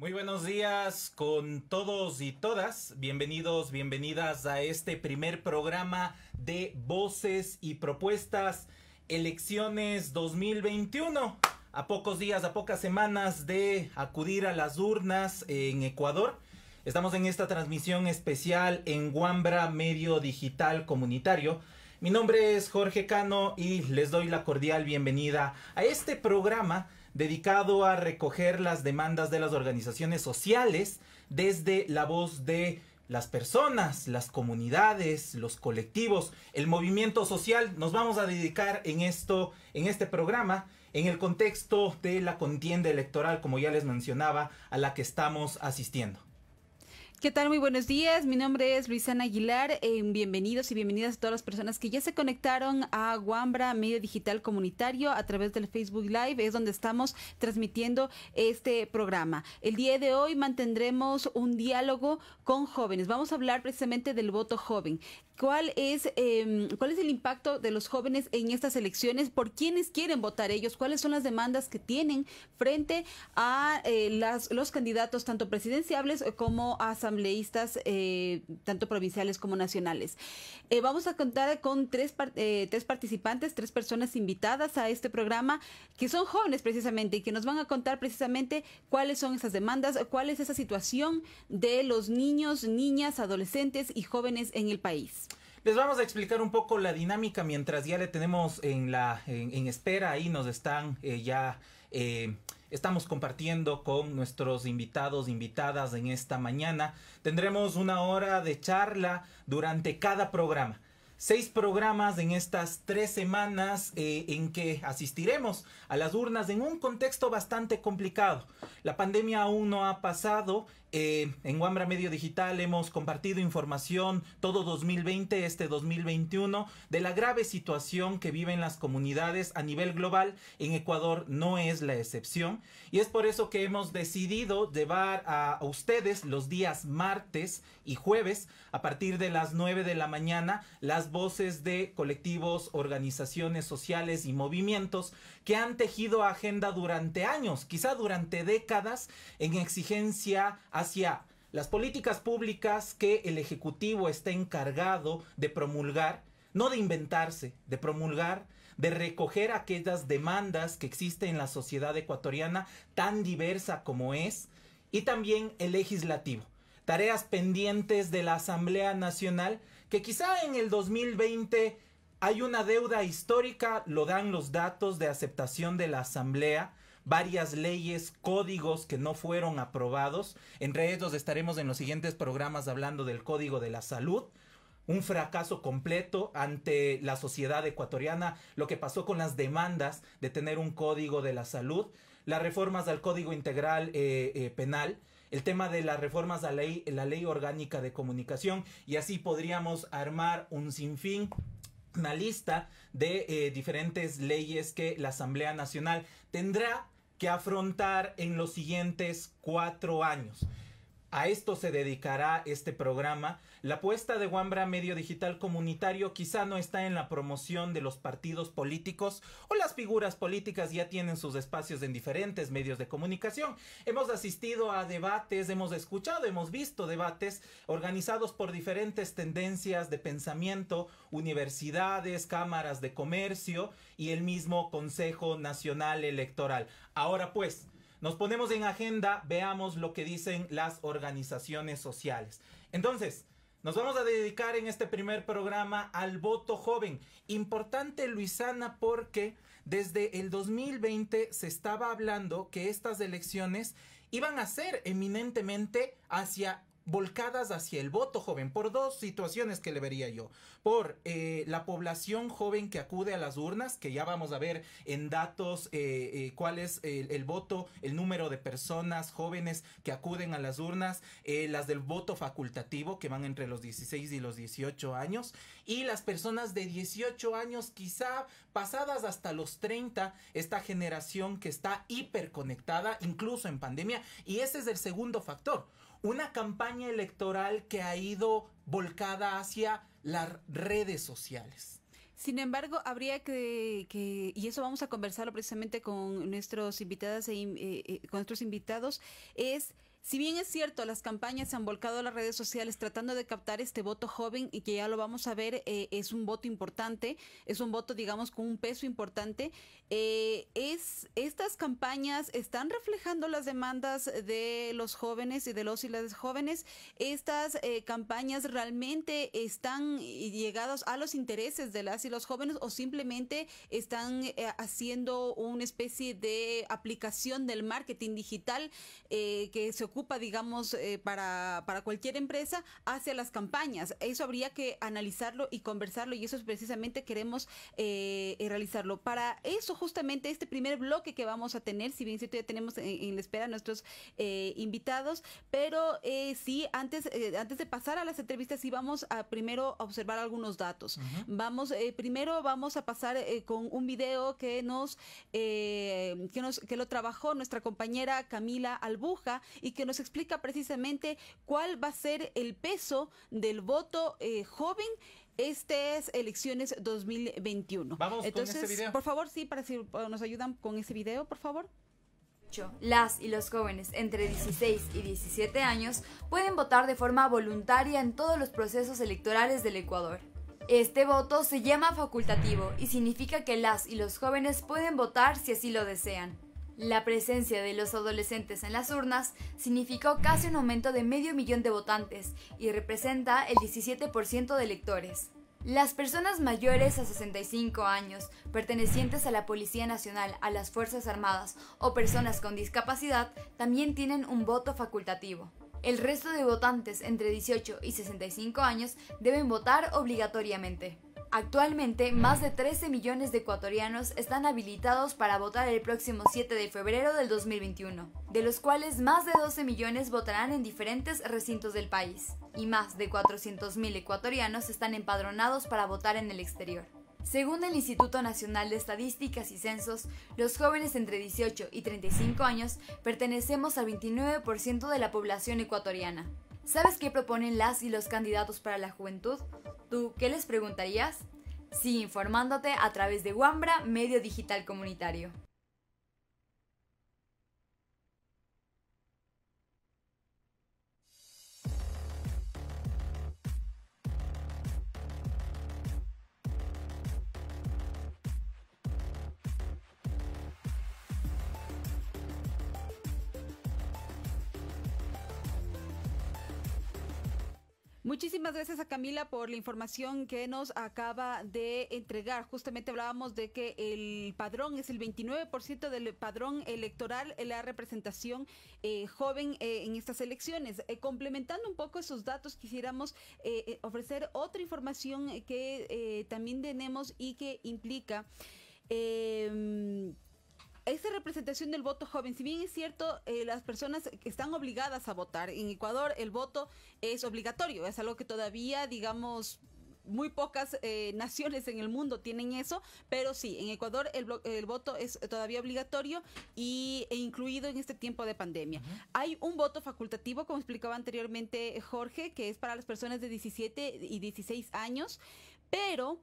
Muy buenos días con todos y todas. Bienvenidos, bienvenidas a este primer programa de Voces y Propuestas Elecciones 2021. A pocos días, a pocas semanas de acudir a las urnas en Ecuador. Estamos en esta transmisión especial en Wambra Medio Digital Comunitario. Mi nombre es Jorge Cano y les doy la cordial bienvenida a este programa dedicado a recoger las demandas de las organizaciones sociales desde la voz de las personas, las comunidades, los colectivos, el movimiento social. Nos vamos a dedicar en este programa, en el contexto de la contienda electoral, como ya les mencionaba, a la que estamos asistiendo. ¿Qué tal? Muy buenos días. Mi nombre es Luisana Aguilar. Bienvenidos y bienvenidas a todas las personas que ya se conectaron a Wambra Medio Digital Comunitario a través del Facebook Live. Es donde estamos transmitiendo este programa. El día de hoy mantendremos un diálogo con jóvenes. Vamos a hablar precisamente del voto joven. ¿Cuál es el impacto de los jóvenes en estas elecciones? ¿Por quiénes quieren votar ellos? ¿Cuáles son las demandas que tienen frente a los candidatos tanto presidenciables como asambleístas, tanto provinciales como nacionales? Vamos a contar con tres participantes, tres personas invitadas a este programa que son jóvenes precisamente y que nos van a contar precisamente cuáles son esas demandas, cuál es esa situación de los niños, niñas, adolescentes y jóvenes en el país. Les vamos a explicar un poco la dinámica mientras ya le tenemos en espera. Ahí nos están estamos compartiendo con nuestros invitados, invitadas en esta mañana. Tendremos una hora de charla durante cada programa. 6 programas en estas 3 semanas en que asistiremos a las urnas en un contexto bastante complicado. La pandemia aún no ha pasado. En Wambra Medio Digital hemos compartido información todo 2020, este 2021, de la grave situación que viven las comunidades a nivel global. En Ecuador no es la excepción. Y es por eso que hemos decidido llevar a ustedes los días martes y jueves, a partir de las 9 de la mañana, las voces de colectivos, organizaciones sociales y movimientos que han tejido agenda durante años, quizá durante décadas, en exigencia hacia las políticas públicas que el Ejecutivo está encargado de promulgar, no de inventarse, de promulgar, de recoger aquellas demandas que existen en la sociedad ecuatoriana, tan diversa como es, y también el legislativo. Tareas pendientes de la Asamblea Nacional que quizá en el 2020 hay una deuda histórica, lo dan los datos de aceptación de la Asamblea, varias leyes, códigos que no fueron aprobados. Entre ellos estaremos en los siguientes programas hablando del Código de la Salud. Un fracaso completo ante la sociedad ecuatoriana, lo que pasó con las demandas de tener un Código de la Salud, las reformas al Código Integral Penal, el tema de las reformas a la ley orgánica de comunicación, y así podríamos armar un sinfín, una lista de diferentes leyes que la Asamblea Nacional tendrá que afrontar en los siguientes 4 años. A esto se dedicará este programa. La apuesta de Wambra Medio Digital Comunitario quizá no está en la promoción de los partidos políticos o las figuras políticas ya tienen sus espacios en diferentes medios de comunicación. Hemos asistido a debates, hemos escuchado, hemos visto debates organizados por diferentes tendencias de pensamiento, universidades, cámaras de comercio y el mismo Consejo Nacional Electoral. Ahora pues, nos ponemos en agenda, veamos lo que dicen las organizaciones sociales. Entonces, nos vamos a dedicar en este primer programa al voto joven. Importante, Luisana, porque desde el 2020 se estaba hablando que estas elecciones iban a ser eminentemente volcadas hacia el voto joven, por 2 situaciones que le vería yo. Por la población joven que acude a las urnas, que ya vamos a ver en datos cuál es el voto, el número de personas jóvenes que acuden a las urnas, las del voto facultativo, que van entre los 16 y los 18 años, y las personas de 18 años, quizá pasadas hasta los 30, esta generación que está hiperconectada, incluso en pandemia, y ese es el segundo factor. Una campaña electoral que ha ido volcada hacia las redes sociales. Sin embargo, habría y eso vamos a conversarlo precisamente con nuestros invitadas con nuestros invitados, es Si bien es cierto, las campañas se han volcado a las redes sociales tratando de captar este voto joven y que ya lo vamos a ver, es un voto importante, es un voto, digamos, con un peso importante. Estas campañas están reflejando las demandas de los jóvenes y de los y las jóvenes. Estas campañas realmente están llegadas a los intereses de las y los jóvenes o simplemente están haciendo una especie de aplicación del marketing digital que se ocupa, digamos, para cualquier empresa hacia las campañas. Eso habría que analizarlo y conversarlo y eso es precisamente queremos realizarlo. Para eso justamente este primer bloque que vamos a tener, si bien cierto ya tenemos en la espera a nuestros invitados, pero sí, antes de pasar a las entrevistas, sí vamos a primero observar algunos datos. Primero vamos a pasar con un video que lo trabajó nuestra compañera Camila Albuja y que nos explica precisamente cuál va a ser el peso del voto joven estas elecciones 2021. Vamos entonces, con este video. Por favor, sí, para si nos ayudan con ese video, por favor. Las y los jóvenes entre 16 y 17 años pueden votar de forma voluntaria en todos los procesos electorales del Ecuador. Este voto se llama facultativo y significa que las y los jóvenes pueden votar si así lo desean. La presencia de los adolescentes en las urnas significó casi un aumento de 500,000 de votantes y representa el 17% de electores. Las personas mayores a 65 años, pertenecientes a la Policía Nacional, a las Fuerzas Armadas o personas con discapacidad también tienen un voto facultativo. El resto de votantes entre 18 y 65 años deben votar obligatoriamente. Actualmente, más de 13 millones de ecuatorianos están habilitados para votar el próximo 7 de febrero del 2021, de los cuales más de 12 millones votarán en diferentes recintos del país, y más de 400,000 ecuatorianos están empadronados para votar en el exterior. Según el Instituto Nacional de Estadísticas y Censos, los jóvenes entre 18 y 35 años pertenecemos al 29% de la población ecuatoriana. ¿Sabes qué proponen las y los candidatos para la juventud? ¿Tú qué les preguntarías? Sigue informándote a través de Wambra, medio digital comunitario. Muchísimas gracias a Camila por la información que nos acaba de entregar. Justamente hablábamos de que el padrón es el 29% del padrón electoral, la representación joven en estas elecciones. Complementando un poco esos datos, quisiéramos ofrecer otra información que también tenemos y que implica esta representación del voto joven. Si bien es cierto, las personas que están obligadas a votar, en Ecuador el voto es obligatorio, es algo que todavía, digamos, muy pocas naciones en el mundo tienen eso, pero sí, en Ecuador el voto es todavía obligatorio e incluido en este tiempo de pandemia. Hay un voto facultativo, como explicaba anteriormente Jorge, que es para las personas de 17 y 16 años, pero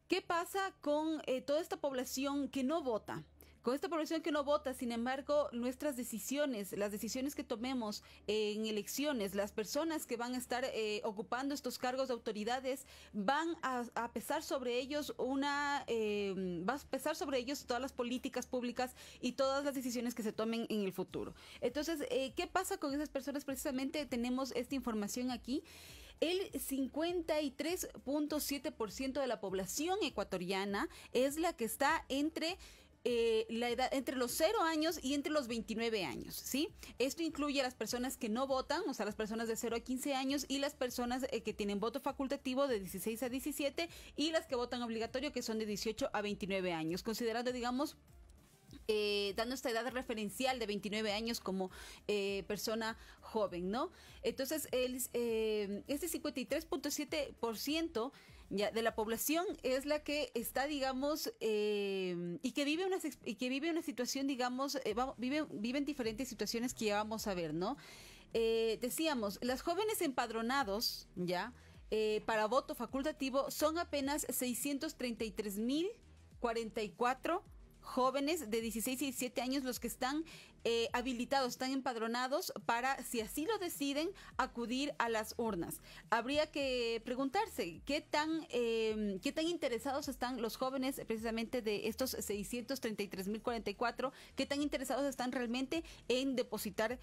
¿qué pasa con toda esta población que no vota? Con esta población que no vota, sin embargo, nuestras decisiones, las decisiones que tomemos en elecciones, las personas que van a estar ocupando estos cargos de autoridades, van a pesar sobre ellos va a pesar sobre ellos todas las políticas públicas y todas las decisiones que se tomen en el futuro. Entonces, ¿qué pasa con esas personas? Precisamente tenemos esta información aquí. El 53.7% de la población ecuatoriana es la que está entre la edad entre los 0 años y entre los 29 años, ¿sí? Esto incluye a las personas que no votan, o sea, las personas de 0 a 15 años y las personas que tienen voto facultativo de 16 a 17 y las que votan obligatorio, que son de 18 a 29 años, considerando, digamos, dando esta edad referencial de 29 años como persona joven, ¿no? Entonces, este 53.7% ya de la población es la que está, digamos, y que vive una situación, digamos, viven diferentes situaciones que ya vamos a ver, ¿no? Decíamos, las jóvenes empadronados, ya, para voto facultativo son apenas 633,044 jóvenes de 16 y 17 años los que están habilitados, están empadronados para, si así lo deciden, acudir a las urnas. Habría que preguntarse qué tan interesados están los jóvenes, precisamente de estos 633.044, qué tan interesados están realmente en depositar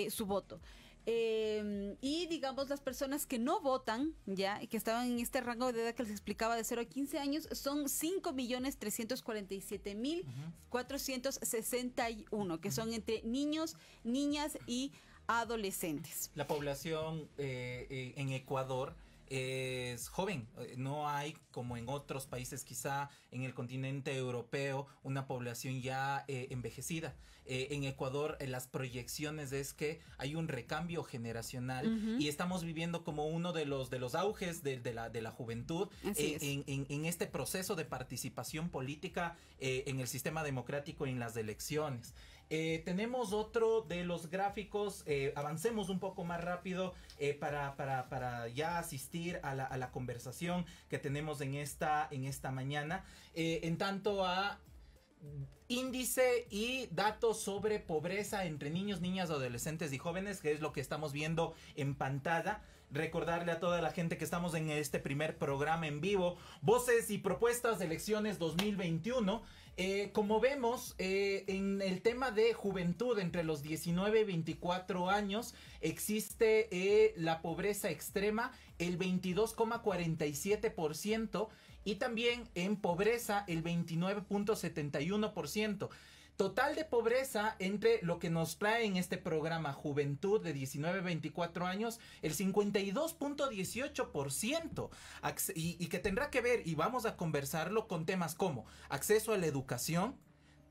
su voto. Y digamos, las personas que no votan, ya, que estaban en este rango de edad que les explicaba de 0 a 15 años, son 5.347.461, que son entre niños, niñas y adolescentes. La población en Ecuador es joven, no hay como en otros países, quizá en el continente europeo, una población ya envejecida. En Ecuador las proyecciones es que hay un recambio generacional y estamos viviendo como uno de los auges de la juventud en este proceso de participación política en el sistema democrático y en las elecciones. Tenemos otro de los gráficos, avancemos un poco más rápido para ya asistir a la conversación que tenemos en esta mañana, en tanto a índice y datos sobre pobreza entre niños, niñas, adolescentes y jóvenes, que es lo que estamos viendo en pantalla. Recordarle a toda la gente que estamos en este primer programa en vivo, Voces y Propuestas de Elecciones 2021. Como vemos, en el tema de juventud entre los 19 y 24 años existe la pobreza extrema, el 22,47%, y también en pobreza el 29,71%. Total de pobreza entre lo que nos trae en este programa juventud de 19 a 24 años, el 52,18%. Y que tendrá que ver, y vamos a conversarlo con temas como acceso a la educación,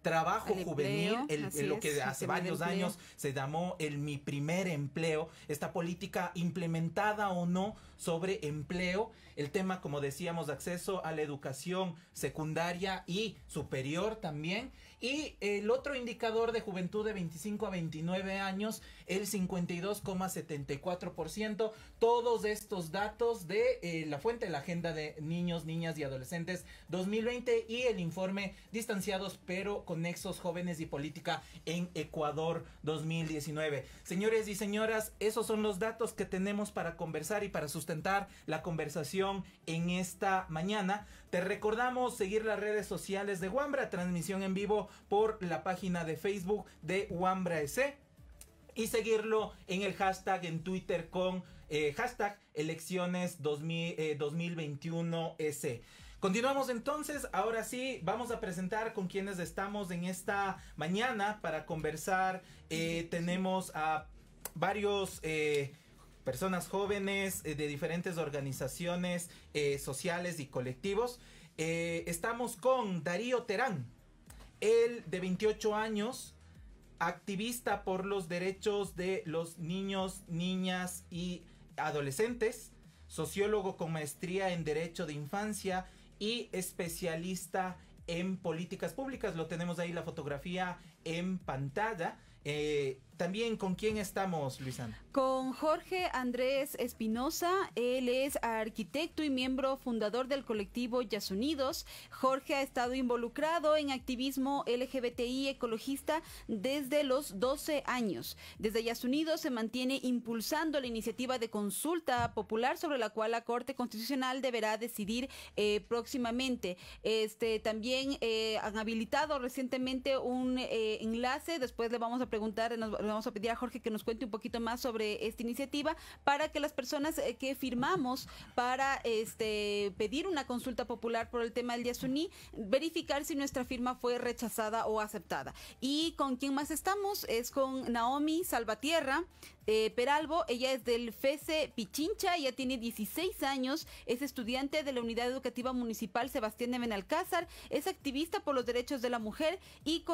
trabajo juvenil, lo que hace varios años se llamó el Mi Primer Empleo, esta política implementada o no sobre empleo, el tema, como decíamos, de acceso a la educación secundaria y superior también, y el otro indicador de juventud de 25 a 29 años, el 52,74%, todos estos datos de la fuente de la Agenda de Niños, Niñas y Adolescentes 2020 y el informe Distanciados pero con nexos jóvenes y política en Ecuador 2019. Señores y señoras, esos son los datos que tenemos para conversar y para sustentar la conversación en esta mañana. Te recordamos seguir las redes sociales de Wambra, transmisión en vivo por la página de Facebook de Wambra EC, y seguirlo en el hashtag en Twitter con hashtag elecciones 2021 EC. Continuamos entonces, ahora sí, vamos a presentar con quienes estamos en esta mañana para conversar. Tenemos a varios personas jóvenes de diferentes organizaciones sociales y colectivos. Estamos con Darío Terán, él de 28 años, activista por los derechos de los niños, niñas y adolescentes, sociólogo con maestría en Derecho de Infancia y especialista en políticas públicas. Lo tenemos ahí la fotografía en pantalla. También, ¿con quién estamos, Luisana? Con Jorge Andrés Espinosa. Él es arquitecto y miembro fundador del colectivo Yasunidos. Jorge ha estado involucrado en activismo LGBTI ecologista desde los 12 años. Desde Yasunidos se mantiene impulsando la iniciativa de consulta popular sobre la cual la Corte Constitucional deberá decidir próximamente. También han habilitado recientemente un enlace. Después le vamos a preguntar, vamos a pedir a Jorge que nos cuente un poquito más sobre esta iniciativa para que las personas que firmamos para pedir una consulta popular por el tema del Yasuní, verificar si nuestra firma fue rechazada o aceptada. Y con quien más estamos es con Naomi Salvatierra Peralbo. Ella es del FESE Pichincha, ella tiene 16 años, es estudiante de la Unidad Educativa Municipal Sebastián de Benalcázar, es activista por los derechos de la mujer y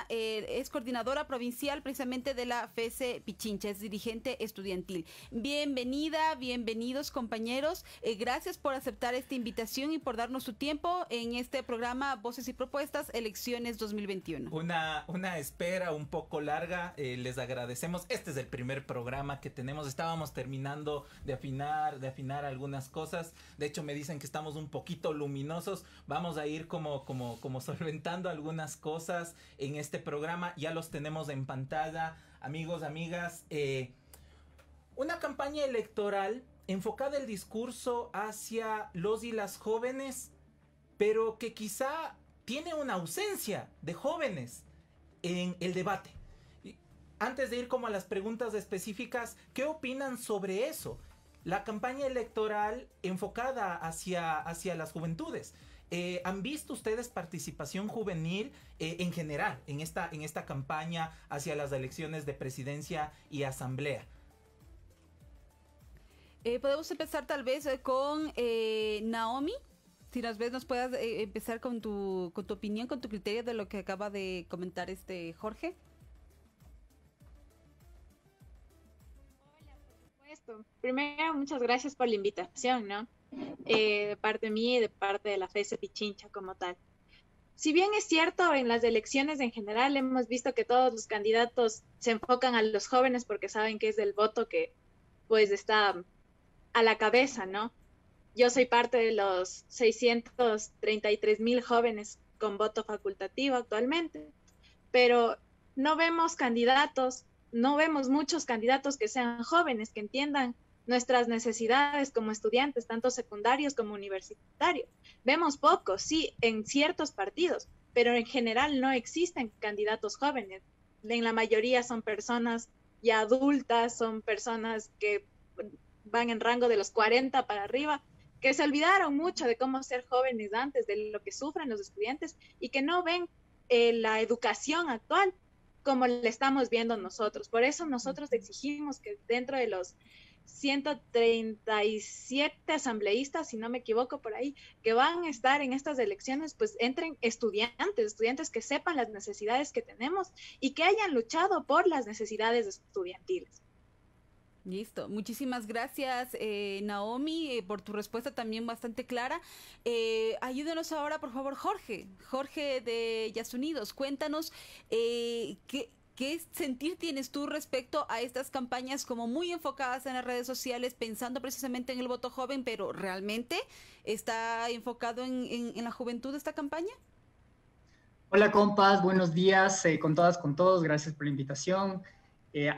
es coordinadora provincial precisamente de la FESE Pichincha, es dirigente estudiantil. Bienvenida, bienvenidos compañeros, gracias por aceptar esta invitación y por darnos su tiempo en este programa Voces y Propuestas, Elecciones 2021. Una espera un poco larga, les agradecemos. Este es el primer programa programa que tenemos. Estábamos terminando de afinar algunas cosas. De hecho, me dicen que estamos un poquito luminosos. Vamos a ir como solventando algunas cosas en este programa. Ya los tenemos en pantalla, amigos, amigas. Una campaña electoral enfocada el discurso hacia los y las jóvenes, pero que quizá tiene una ausencia de jóvenes en el debate. Antes de ir como a las preguntas específicas, ¿qué opinan sobre eso? La campaña electoral enfocada hacia las juventudes. ¿Han visto ustedes participación juvenil en general en esta campaña hacia las elecciones de presidencia y asamblea? Podemos empezar tal vez con Naomi. Si nos puedas empezar con tu opinión, con tu criterio de lo que acaba de comentar Jorge. Hola, por supuesto. Primero, muchas gracias por la invitación, ¿no? De parte mía y de parte de la FESE Pichincha como tal. Si bien es cierto, en las elecciones en general hemos visto que todos los candidatos se enfocan a los jóvenes porque saben que es el voto que pues está a la cabeza, ¿no? Yo soy parte de los 633,000 jóvenes con voto facultativo actualmente, pero no vemos muchos candidatos que sean jóvenes, que entiendan nuestras necesidades como estudiantes, tanto secundarios como universitarios. Vemos pocos, sí, en ciertos partidos, pero en general no existen candidatos jóvenes. En la mayoría son personas ya adultas, son personas que van en rango de los 40 para arriba, que se olvidaron mucho de cómo ser jóvenes antes, de lo que sufren los estudiantes y que no ven la educación actual como la estamos viendo nosotros. Por eso nosotros exigimos que dentro de los 137 asambleístas, si no me equivoco por ahí, que van a estar en estas elecciones, pues entren estudiantes que sepan las necesidades que tenemos y que hayan luchado por las necesidades estudiantiles. Listo, muchísimas gracias Naomi por tu respuesta también bastante clara. Ayúdenos ahora por favor Jorge de Yasunidos, cuéntanos ¿qué sentir tienes tú respecto a estas campañas como muy enfocadas en las redes sociales, pensando precisamente en el voto joven, pero realmente está enfocado en la juventud esta campaña? Hola compas, buenos días con todas, con todos, gracias por la invitación.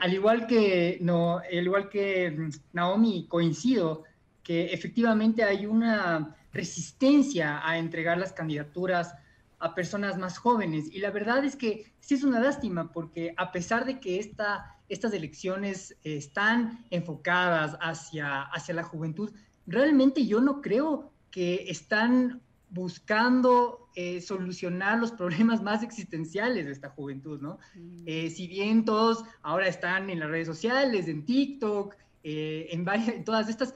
Al igual que Naomi, coincido que efectivamente hay una resistencia a entregar las candidaturas a personas más jóvenes. Y la verdad es que sí es una lástima, porque a pesar de que estas elecciones están enfocadas hacia la juventud, realmente yo no creo que están buscando solucionar los problemas más existenciales de esta juventud, ¿no? Si bien todos ahora están en las redes sociales, en TikTok, en todas estas,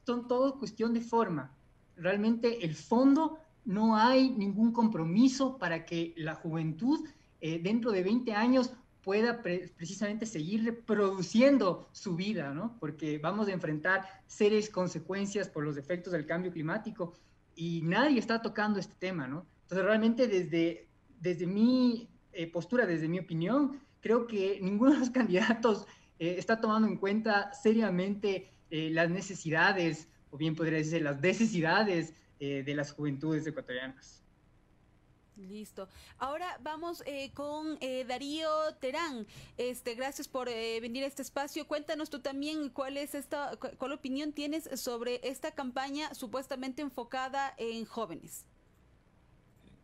son todo cuestión de forma. Realmente el fondo, no hay ningún compromiso para que la juventud dentro de 20 años pueda precisamente seguir reproduciendo su vida, ¿no? Porque vamos a enfrentar serias consecuencias por los efectos del cambio climático y nadie está tocando este tema, ¿no? Entonces realmente desde mi postura, desde mi opinión, creo que ninguno de los candidatos está tomando en cuenta seriamente las necesidades, o bien podría decirse las necesidades de las juventudes ecuatorianas. Listo. Ahora vamos con Darío Terán. Gracias por venir a este espacio. Cuéntanos tú también cuál opinión tienes sobre esta campaña supuestamente enfocada en jóvenes.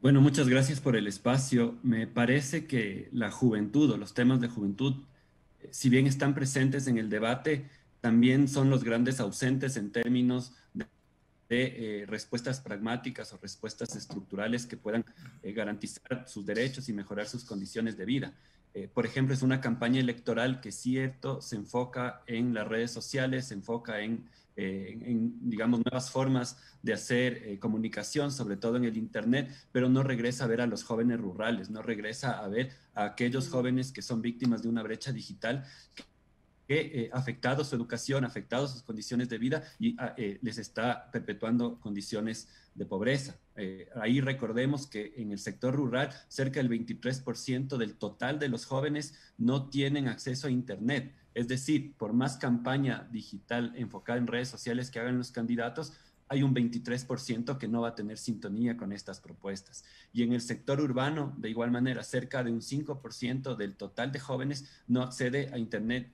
Bueno, muchas gracias por el espacio. Me parece que la juventud o los temas de juventud, si bien están presentes en el debate, también son los grandes ausentes en términos de respuestas pragmáticas o respuestas estructurales que puedan garantizar sus derechos y mejorar sus condiciones de vida. Por ejemplo, es una campaña electoral que cierto se enfoca en las redes sociales, se enfoca en digamos, nuevas formas de hacer comunicación, sobre todo en el Internet, pero no regresa a ver a los jóvenes rurales, no regresa a ver a aquellos jóvenes que son víctimas de una brecha digital afectado su educación, afectado sus condiciones de vida y les está perpetuando condiciones de pobreza. Ahí recordemos que en el sector rural cerca del 23% del total de los jóvenes no tienen acceso a Internet. Es decir, por más campaña digital enfocada en redes sociales que hagan los candidatos, hay un 23% que no va a tener sintonía con estas propuestas. Y en el sector urbano, de igual manera, cerca de un 5% del total de jóvenes no accede a Internet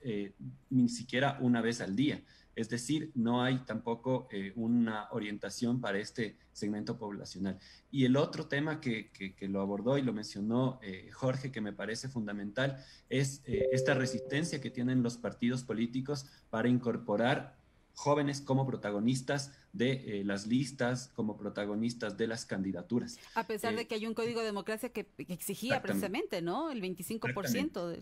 ni siquiera una vez al día. Es decir, no hay tampoco una orientación para este segmento poblacional. Y el otro tema que lo abordó y lo mencionó Jorge, que me parece fundamental, es esta resistencia que tienen los partidos políticos para incorporar jóvenes como protagonistas de las listas, como protagonistas de las candidaturas. A pesar de que hay un código de democracia que exigía precisamente, ¿no? El 25%.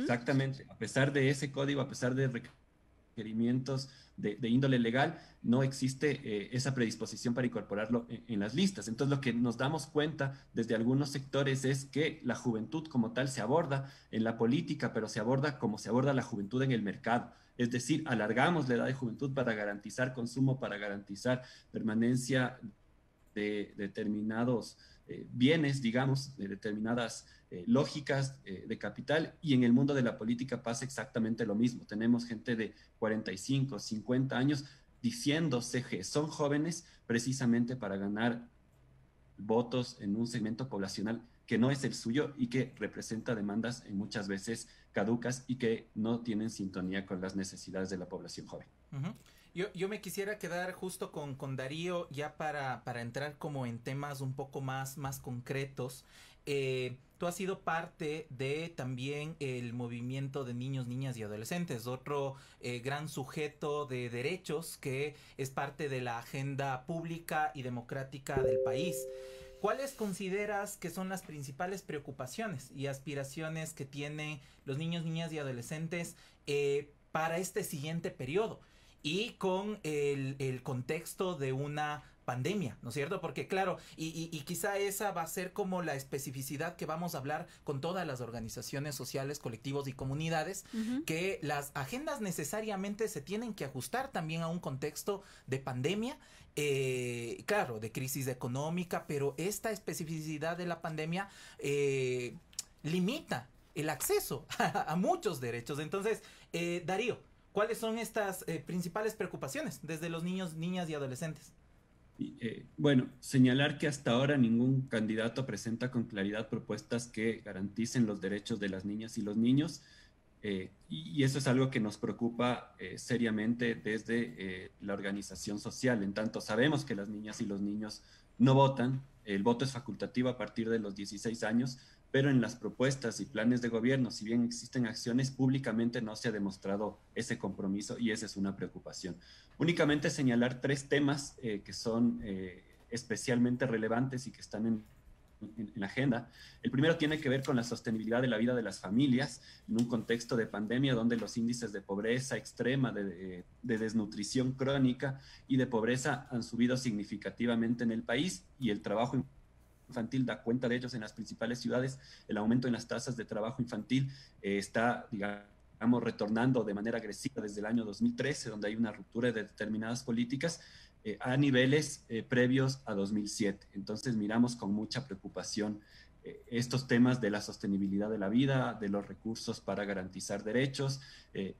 Exactamente. A pesar de ese código, a pesar de requerimientos de índole legal, no existe esa predisposición para incorporarlo en las listas. Entonces, lo que nos damos cuenta desde algunos sectores es que la juventud como tal se aborda en la política, pero se aborda como se aborda la juventud en el mercado. Es decir, alargamos la edad de juventud para garantizar consumo, para garantizar permanencia de determinados bienes, digamos, de determinadas lógicas de capital, y en el mundo de la política pasa exactamente lo mismo. Tenemos gente de 45, 50 años diciéndose que son jóvenes precisamente para ganar votos en un segmento poblacional que no es el suyo y que representa demandas muchas veces caducas y que no tienen sintonía con las necesidades de la población joven. Yo me quisiera quedar justo con Darío ya para entrar como en temas un poco más concretos. Tú has sido parte de también el movimiento de niños, niñas y adolescentes, otro gran sujeto de derechos que es parte de la agenda pública y democrática del país. ¿Cuáles consideras que son las principales preocupaciones y aspiraciones que tienen los niños, niñas y adolescentes para este siguiente periodo? Y con el contexto de una pandemia, ¿no es cierto? Porque claro, y quizá esa va a ser como la especificidad que vamos a hablar con todas las organizaciones sociales, colectivos y comunidades, que las agendas necesariamente se tienen que ajustar también a un contexto de pandemia, claro, de crisis económica, pero esta especificidad de la pandemia limita el acceso a muchos derechos. Entonces, Darío, ¿cuáles son estas principales preocupaciones desde los niños, niñas y adolescentes? Bueno, señalar que hasta ahora ningún candidato presenta con claridad propuestas que garanticen los derechos de las niñas y los niños, y eso es algo que nos preocupa seriamente desde la organización social. En tanto sabemos que las niñas y los niños no votan, el voto es facultativo a partir de los 16 años, pero en las propuestas y planes de gobierno, si bien existen acciones, públicamente no se ha demostrado ese compromiso y esa es una preocupación. Únicamente señalar 3 temas que son especialmente relevantes y que están en la agenda. El primero tiene que ver con la sostenibilidad de la vida de las familias en un contexto de pandemia donde los índices de pobreza extrema, de desnutrición crónica y de pobreza han subido significativamente en el país, y el trabajo infantil da cuenta de ellos en las principales ciudades. El aumento en las tasas de trabajo infantil está, digamos, retornando de manera agresiva desde el año 2013, donde hay una ruptura de determinadas políticas a niveles previos a 2007. Entonces miramos con mucha preocupación estos temas de la sostenibilidad de la vida, de los recursos para garantizar derechos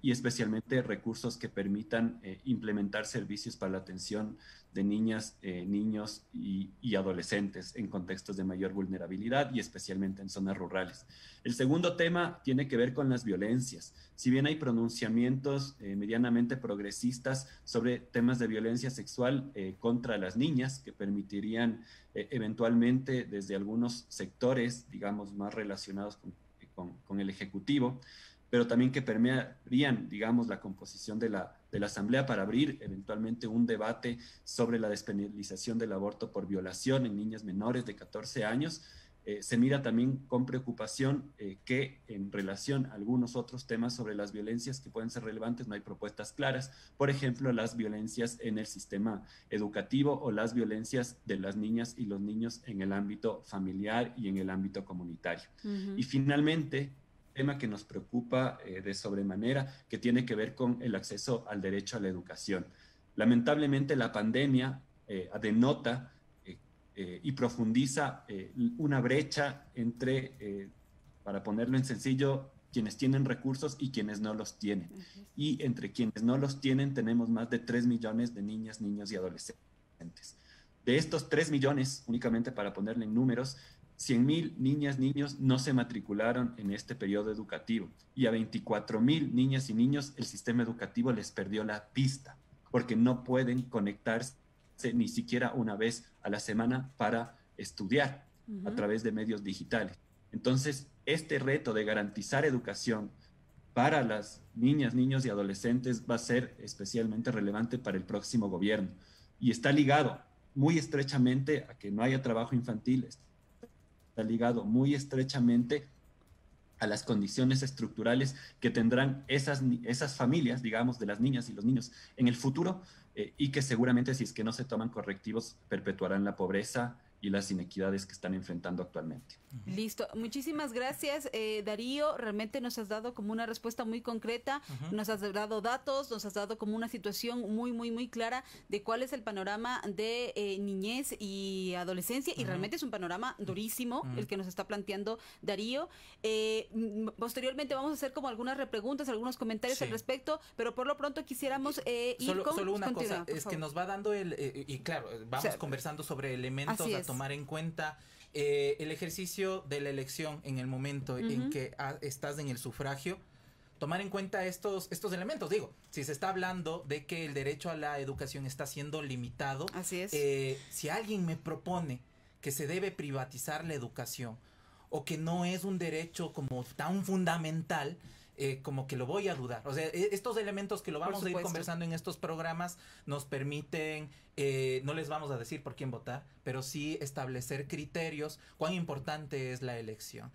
y especialmente recursos que permitan implementar servicios para la atención de niñas, niños y adolescentes en contextos de mayor vulnerabilidad y especialmente en zonas rurales. El segundo tema tiene que ver con las violencias. Si bien hay pronunciamientos medianamente progresistas sobre temas de violencia sexual contra las niñas que permitirían eventualmente desde algunos sectores, digamos, más relacionados con el Ejecutivo, pero también que permearían, digamos, la composición de la Asamblea para abrir eventualmente un debate sobre la despenalización del aborto por violación en niñas menores de 14 años, se mira también con preocupación que en relación a algunos otros temas sobre las violencias que pueden ser relevantes no hay propuestas claras. Por ejemplo, las violencias en el sistema educativo o las violencias de las niñas y los niños en el ámbito familiar y en el ámbito comunitario. Y finalmente, tema que nos preocupa de sobremanera, que tiene que ver con el acceso al derecho a la educación. Lamentablemente la pandemia denota y profundiza una brecha entre, para ponerlo en sencillo, quienes tienen recursos y quienes no los tienen. Y entre quienes no los tienen tenemos más de 3 millones de niñas, niños y adolescentes. De estos 3 millones, únicamente para ponerle en números, 100.000 niñas, niños no se matricularon en este periodo educativo y a 24.000 niñas y niños el sistema educativo les perdió la pista porque no pueden conectarse ni siquiera una vez a la semana para estudiar a través de medios digitales. Entonces, este reto de garantizar educación para las niñas, niños y adolescentes va a ser especialmente relevante para el próximo gobierno y está ligado muy estrechamente a que no haya trabajo infantil, está ligado muy estrechamente a las condiciones estructurales que tendrán esas familias, digamos, de las niñas y los niños en el futuro y que seguramente si es que no se toman correctivos perpetuarán la pobreza y las inequidades que están enfrentando actualmente. Listo, muchísimas gracias Darío, realmente nos has dado como una respuesta muy concreta, nos has dado datos, nos has dado como una situación muy clara de cuál es el panorama de niñez y adolescencia y realmente es un panorama durísimo el que nos está planteando Darío. Posteriormente vamos a hacer como algunas repreguntas, algunos comentarios al respecto, pero por lo pronto quisiéramos ir con... Solo una cosa, es que nos va dando y claro, vamos conversando sobre elementos a tomar en cuenta. El ejercicio de la elección en el momento en que estás en el sufragio, tomar en cuenta estos elementos. Digo, si se está hablando de que el derecho a la educación está siendo limitado, así es. Si alguien me propone que se debe privatizar la educación o que no es un derecho como tan fundamental, como que lo voy a dudar. O sea, estos elementos que lo vamos a ir conversando en estos programas nos permiten, no les vamos a decir por quién votar, pero sí establecer criterios, cuán importante es la elección.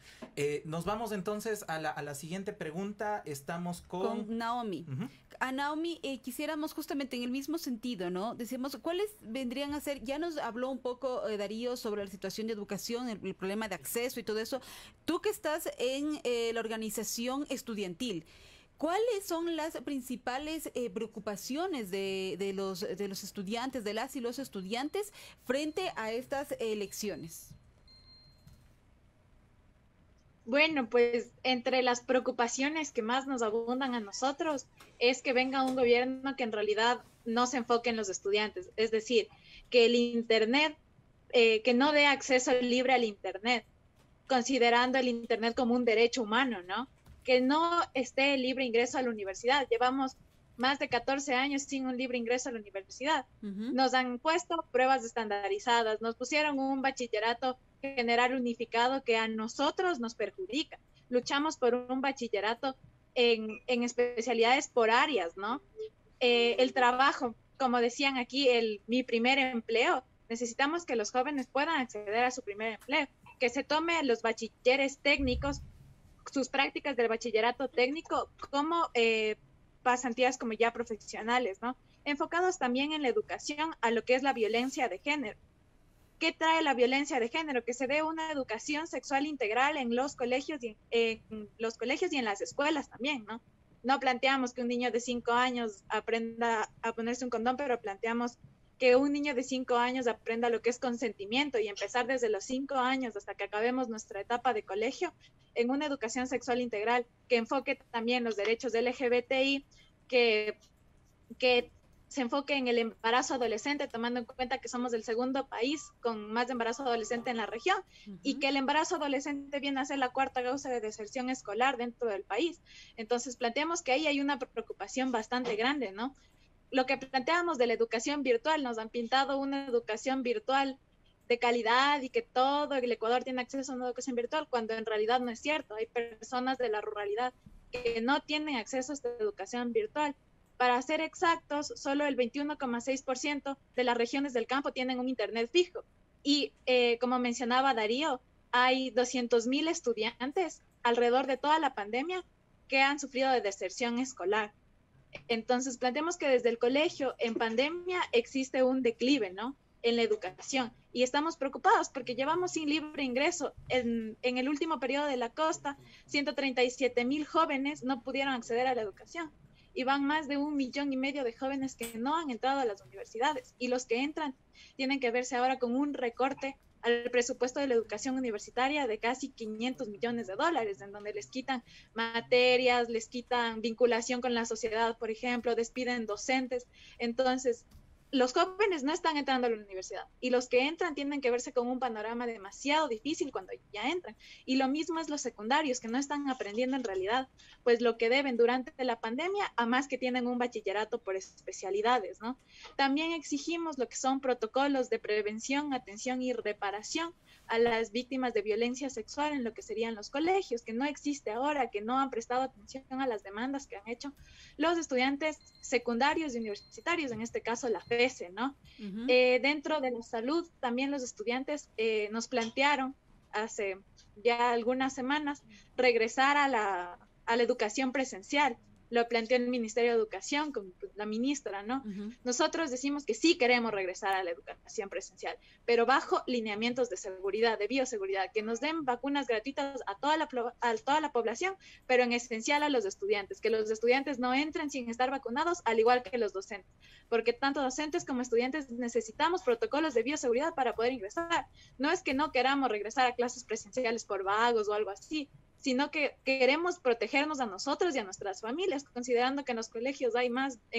Nos vamos entonces a la siguiente pregunta. Estamos con Naomi. A Naomi quisiéramos justamente en el mismo sentido, ¿no? Decíamos, ¿cuáles vendrían a ser? Ya nos habló un poco Darío sobre la situación de educación, el problema de acceso y todo eso. Tú que estás en la organización estudiantil, ¿cuáles son las principales preocupaciones de los estudiantes, de las y los estudiantes frente a estas elecciones? Bueno, pues entre las preocupaciones que más nos abundan a nosotros es que venga un gobierno que en realidad no se enfoque en los estudiantes, es decir, que el Internet, que no dé acceso libre al Internet, considerando el Internet como un derecho humano, ¿no? Que no esté el libre ingreso a la universidad. Llevamos más de 14 años sin un libre ingreso a la universidad. Nos han puesto pruebas estandarizadas, nos pusieron un bachillerato general unificado que a nosotros nos perjudica. Luchamos por un bachillerato en especialidades por áreas, ¿no? El trabajo, como decían aquí, mi primer empleo. Necesitamos que los jóvenes puedan acceder a su primer empleo, que se tome a los bachilleres técnicos, sus prácticas del bachillerato técnico como pasantías como ya profesionales, ¿no? Enfocados también en la educación a lo que es la violencia de género. ¿Qué trae la violencia de género? Que se dé una educación sexual integral en los colegios y en las escuelas también, ¿no? No planteamos que un niño de 5 años aprenda a ponerse un condón, pero planteamos que un niño de 5 años aprenda lo que es consentimiento y empezar desde los 5 años hasta que acabemos nuestra etapa de colegio en una educación sexual integral que enfoque también los derechos LGBTI, que se enfoque en el embarazo adolescente, tomando en cuenta que somos el segundo país con más de embarazo adolescente en la región, y que el embarazo adolescente viene a ser la cuarta causa de deserción escolar dentro del país. Entonces planteamos que ahí hay una preocupación bastante grande, ¿no? Lo que planteamos de la educación virtual, nos han pintado una educación virtual de calidad y que todo el Ecuador tiene acceso a una educación virtual, cuando en realidad no es cierto. Hay personas de la ruralidad que no tienen acceso a esta educación virtual. Para ser exactos, solo el 21,6% de las regiones del campo tienen un internet fijo. Y como mencionaba Darío, hay 200.000 estudiantes alrededor de toda la pandemia que han sufrido de deserción escolar. Entonces, planteamos que desde el colegio en pandemia existe un declive, ¿no? en la educación. Y estamos preocupados porque llevamos sin libre ingreso. En el último periodo de la costa, 137,000 jóvenes no pudieron acceder a la educación. Y van más de 1,5 millones de jóvenes que no han entrado a las universidades. Y los que entran tienen que verse ahora con un recorte al presupuesto de la educación universitaria de casi $500 millones, en donde les quitan materias, les quitan vinculación con la sociedad, por ejemplo, despiden docentes. Entonces, los jóvenes no están entrando a la universidad y los que entran tienen que verse con un panorama demasiado difícil cuando ya entran. Y lo mismo es los secundarios, que no están aprendiendo en realidad pues lo que deben durante la pandemia, a más que tienen un bachillerato por especialidades, ¿no? También exigimos lo que son protocolos de prevención, atención y reparación a las víctimas de violencia sexual en lo que serían los colegios, que no existe ahora, que no han prestado atención a las demandas que han hecho los estudiantes secundarios y universitarios, en este caso la FESE, ¿no? Uh-huh. Dentro de la salud, también los estudiantes nos plantearon hace ya algunas semanas regresar a la educación presencial. Lo planteó el Ministerio de Educación con la ministra, ¿no? Uh-huh. Nosotros decimos que sí queremos regresar a la educación presencial, pero bajo lineamientos de seguridad, de bioseguridad, que nos den vacunas gratuitas a toda la población, pero en esencial a los estudiantes, que los estudiantes no entren sin estar vacunados, al igual que los docentes, porque tanto docentes como estudiantes necesitamos protocolos de bioseguridad para poder ingresar. No es que no queramos regresar a clases presenciales por vagos o algo así, sino que queremos protegernos a nosotros y a nuestras familias, considerando que en los colegios hay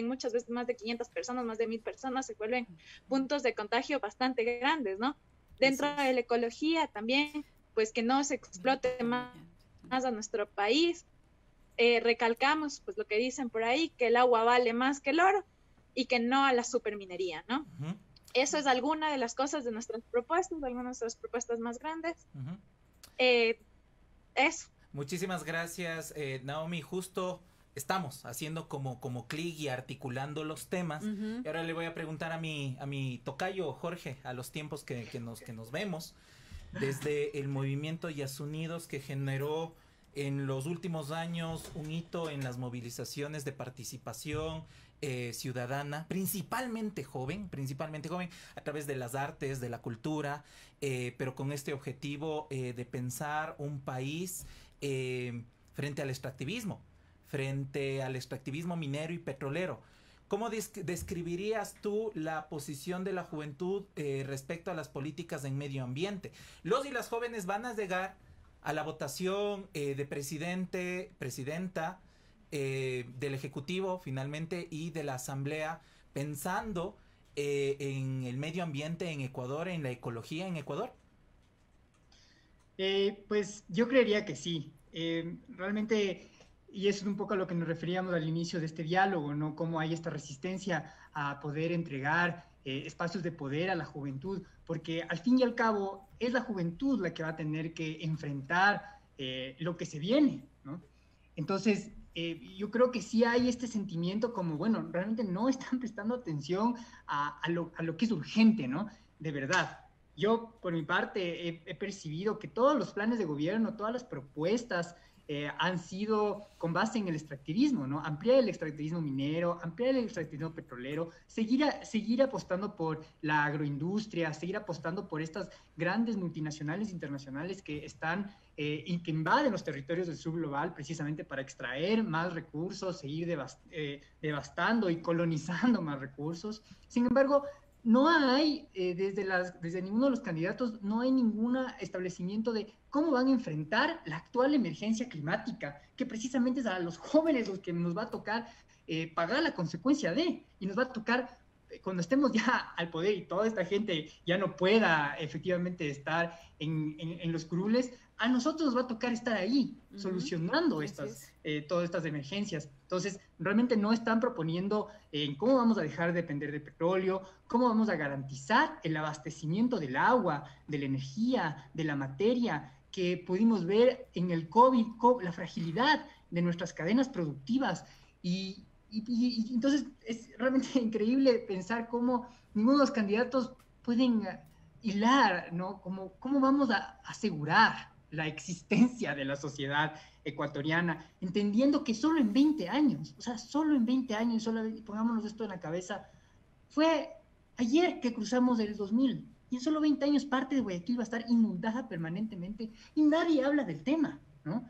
muchas veces más de 500 personas, más de 1,000 personas, se vuelven puntos de contagio bastante grandes, ¿no? Dentro de la ecología también, pues que no se explote más a nuestro país. Recalcamos, pues lo que dicen por ahí, que el agua vale más que el oro y que no a la superminería, ¿no? Uh-huh. Eso es alguna de las cosas de nuestras propuestas, algunas de nuestras propuestas más grandes. Uh-huh. Eso. Muchísimas gracias, Naomi. Justo estamos haciendo como clic y articulando los temas. Uh-huh. Y ahora le voy a preguntar a mi tocayo Jorge, a los tiempos que nos vemos, desde el movimiento Yasunidos, que generó en los últimos años un hito en las movilizaciones de participación ciudadana, principalmente joven, a través de las artes, de la cultura, pero con este objetivo de pensar un país frente al extractivismo minero y petrolero. ¿Cómo describirías tú la posición de la juventud respecto a las políticas en medio ambiente? Los y las jóvenes van a llegar a la votación de presidenta, del Ejecutivo finalmente y de la Asamblea, pensando en el medio ambiente en Ecuador, en la ecología en Ecuador. Pues yo creería que sí. Realmente, y eso es un poco a lo que nos referíamos al inicio de este diálogo, ¿no? Cómo hay esta resistencia a poder entregar espacios de poder a la juventud, porque al fin y al cabo es la juventud la que va a tener que enfrentar lo que se viene, ¿no? Entonces, yo creo que sí hay este sentimiento como, bueno, realmente no están prestando atención a lo que es urgente, ¿no? De verdad. Yo, por mi parte, he percibido que todos los planes de gobierno, todas las propuestas han sido con base en el extractivismo, ¿no? Ampliar el extractivismo minero, ampliar el extractivismo petrolero, seguir apostando por la agroindustria, seguir apostando por estas grandes multinacionales internacionales que están y que invaden los territorios del sur global precisamente para extraer más recursos, seguir devastando y colonizando más recursos. Sin embargo, no hay, desde ninguno de los candidatos, no hay ningún establecimiento de cómo van a enfrentar la actual emergencia climática, que precisamente es a los jóvenes los que nos va a tocar pagar la consecuencia de, y nos va a tocar cuando estemos ya al poder y toda esta gente ya no pueda efectivamente estar en los curules, a nosotros nos va a tocar estar ahí, solucionando todas estas emergencias. Entonces, realmente no están proponiendo cómo vamos a dejar de depender de petróleo, cómo vamos a garantizar el abastecimiento del agua, de la energía, de la materia, que pudimos ver en el COVID, la fragilidad de nuestras cadenas productivas. Y entonces es realmente increíble pensar cómo ninguno de los candidatos pueden hilar, ¿no? ¿Cómo vamos a asegurar la existencia de la sociedad ecuatoriana, entendiendo que solo en 20 años, pongámonos esto en la cabeza, fue Ayer que cruzamos el 2000, y en solo 20 años parte de Guayaquil va a estar inundada permanentemente y nadie habla del tema, ¿no?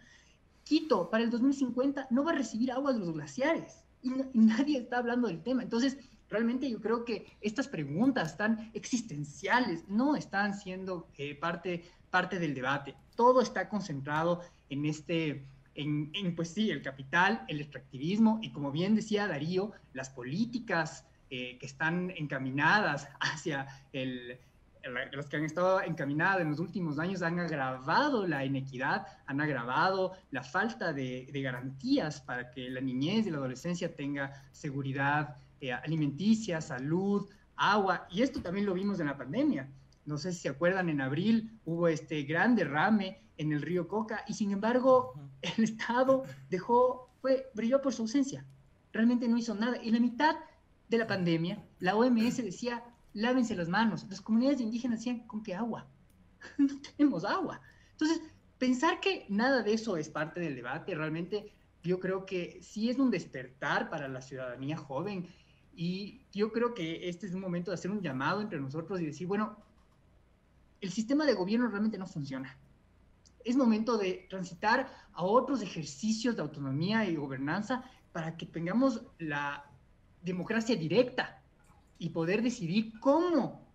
Quito para el 2050 no va a recibir agua de los glaciares y nadie está hablando del tema. Entonces, realmente yo creo que estas preguntas tan existenciales no están siendo parte del debate. Todo está concentrado en pues sí, el capital, el extractivismo y, como bien decía Darío, las políticas que están encaminadas hacia las que han estado encaminadas en los últimos años han agravado la inequidad, han agravado la falta de garantías para que la niñez y la adolescencia tenga seguridad alimenticia, salud, agua, y esto también lo vimos en la pandemia. No sé si se acuerdan, en abril hubo este gran derrame en el río Coca y sin embargo el Estado brilló por su ausencia. Realmente no hizo nada. Y en la mitad de la pandemia, la OMS decía, lávense las manos. Las comunidades indígenas decían, ¿con qué agua? No tenemos agua. Entonces, pensar que nada de eso es parte del debate, realmente yo creo que sí es un despertar para la ciudadanía joven. Y yo creo que este es un momento de hacer un llamado entre nosotros y decir, bueno, el sistema de gobierno realmente no funciona. Es momento de transitar a otros ejercicios de autonomía y gobernanza para que tengamos la democracia directa y poder decidir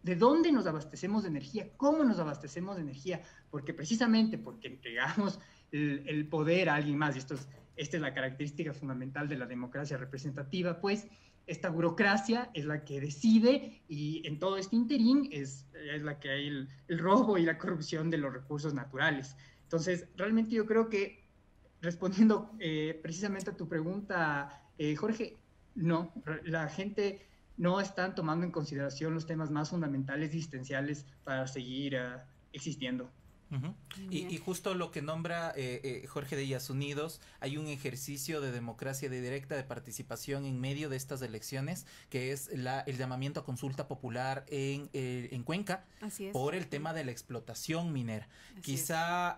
de dónde nos abastecemos de energía, cómo nos abastecemos de energía, porque precisamente porque entregamos el poder a alguien más, y esta es la característica fundamental de la democracia representativa, pues esta burocracia es la que decide y en todo este interín es la que hay el robo y la corrupción de los recursos naturales. Entonces, realmente yo creo que, respondiendo precisamente a tu pregunta, Jorge, no, la gente no está tomando en consideración los temas más fundamentales y existenciales para seguir existiendo. Uh-huh. Y justo lo que nombra Jorge de Yasunidos, hay un ejercicio de democracia directa, de participación en medio de estas elecciones, que es el llamamiento a consulta popular en Cuenca. Así es. Por el tema de la explotación minera. Así Quizá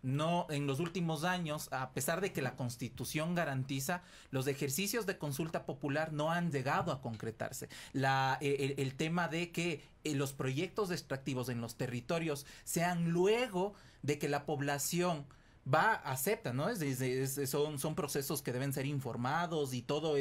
no, en los últimos años, a pesar de que la Constitución garantiza, los ejercicios de consulta popular no han llegado a concretarse. El tema de que los proyectos extractivos en los territorios sean luego de que la población acepta, ¿no? Son procesos que deben ser informados y todo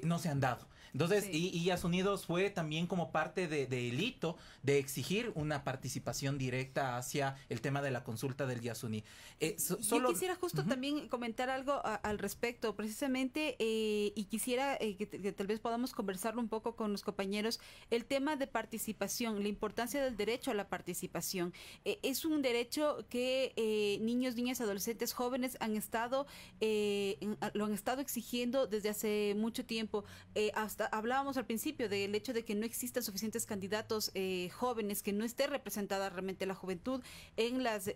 no se han dado. Entonces, sí. y Yasunidos fue también como parte del hito de exigir una participación directa hacia el tema de la consulta del Yasuní. Yo quisiera justo también comentar algo al respecto, precisamente, y quisiera que tal vez podamos conversarlo un poco con los compañeros, el tema de participación, la importancia del derecho a la participación. Es un derecho que niños, niñas, adolescentes, jóvenes lo han estado exigiendo desde hace mucho tiempo. Hasta hablábamos al principio del hecho de que no existan suficientes candidatos jóvenes, que no esté representada realmente la juventud en las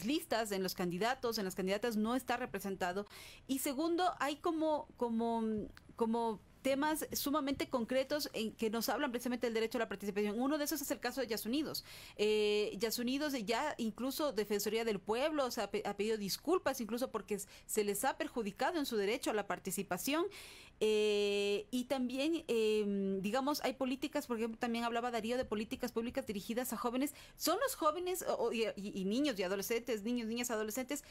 listas, en los candidatos, en las candidatas, no está representado. Y segundo, hay como temas sumamente concretos en que nos hablan precisamente del derecho a la participación. Uno de esos es el caso de Yasunidos. Yasunidos ya incluso Defensoría del Pueblo ha pedido disculpas incluso porque se les ha perjudicado en su derecho a la participación. Y también, digamos, hay políticas, por ejemplo, también hablaba Darío de políticas públicas dirigidas a jóvenes. Son los jóvenes y niños y adolescentes, niños, niñas, adolescentes.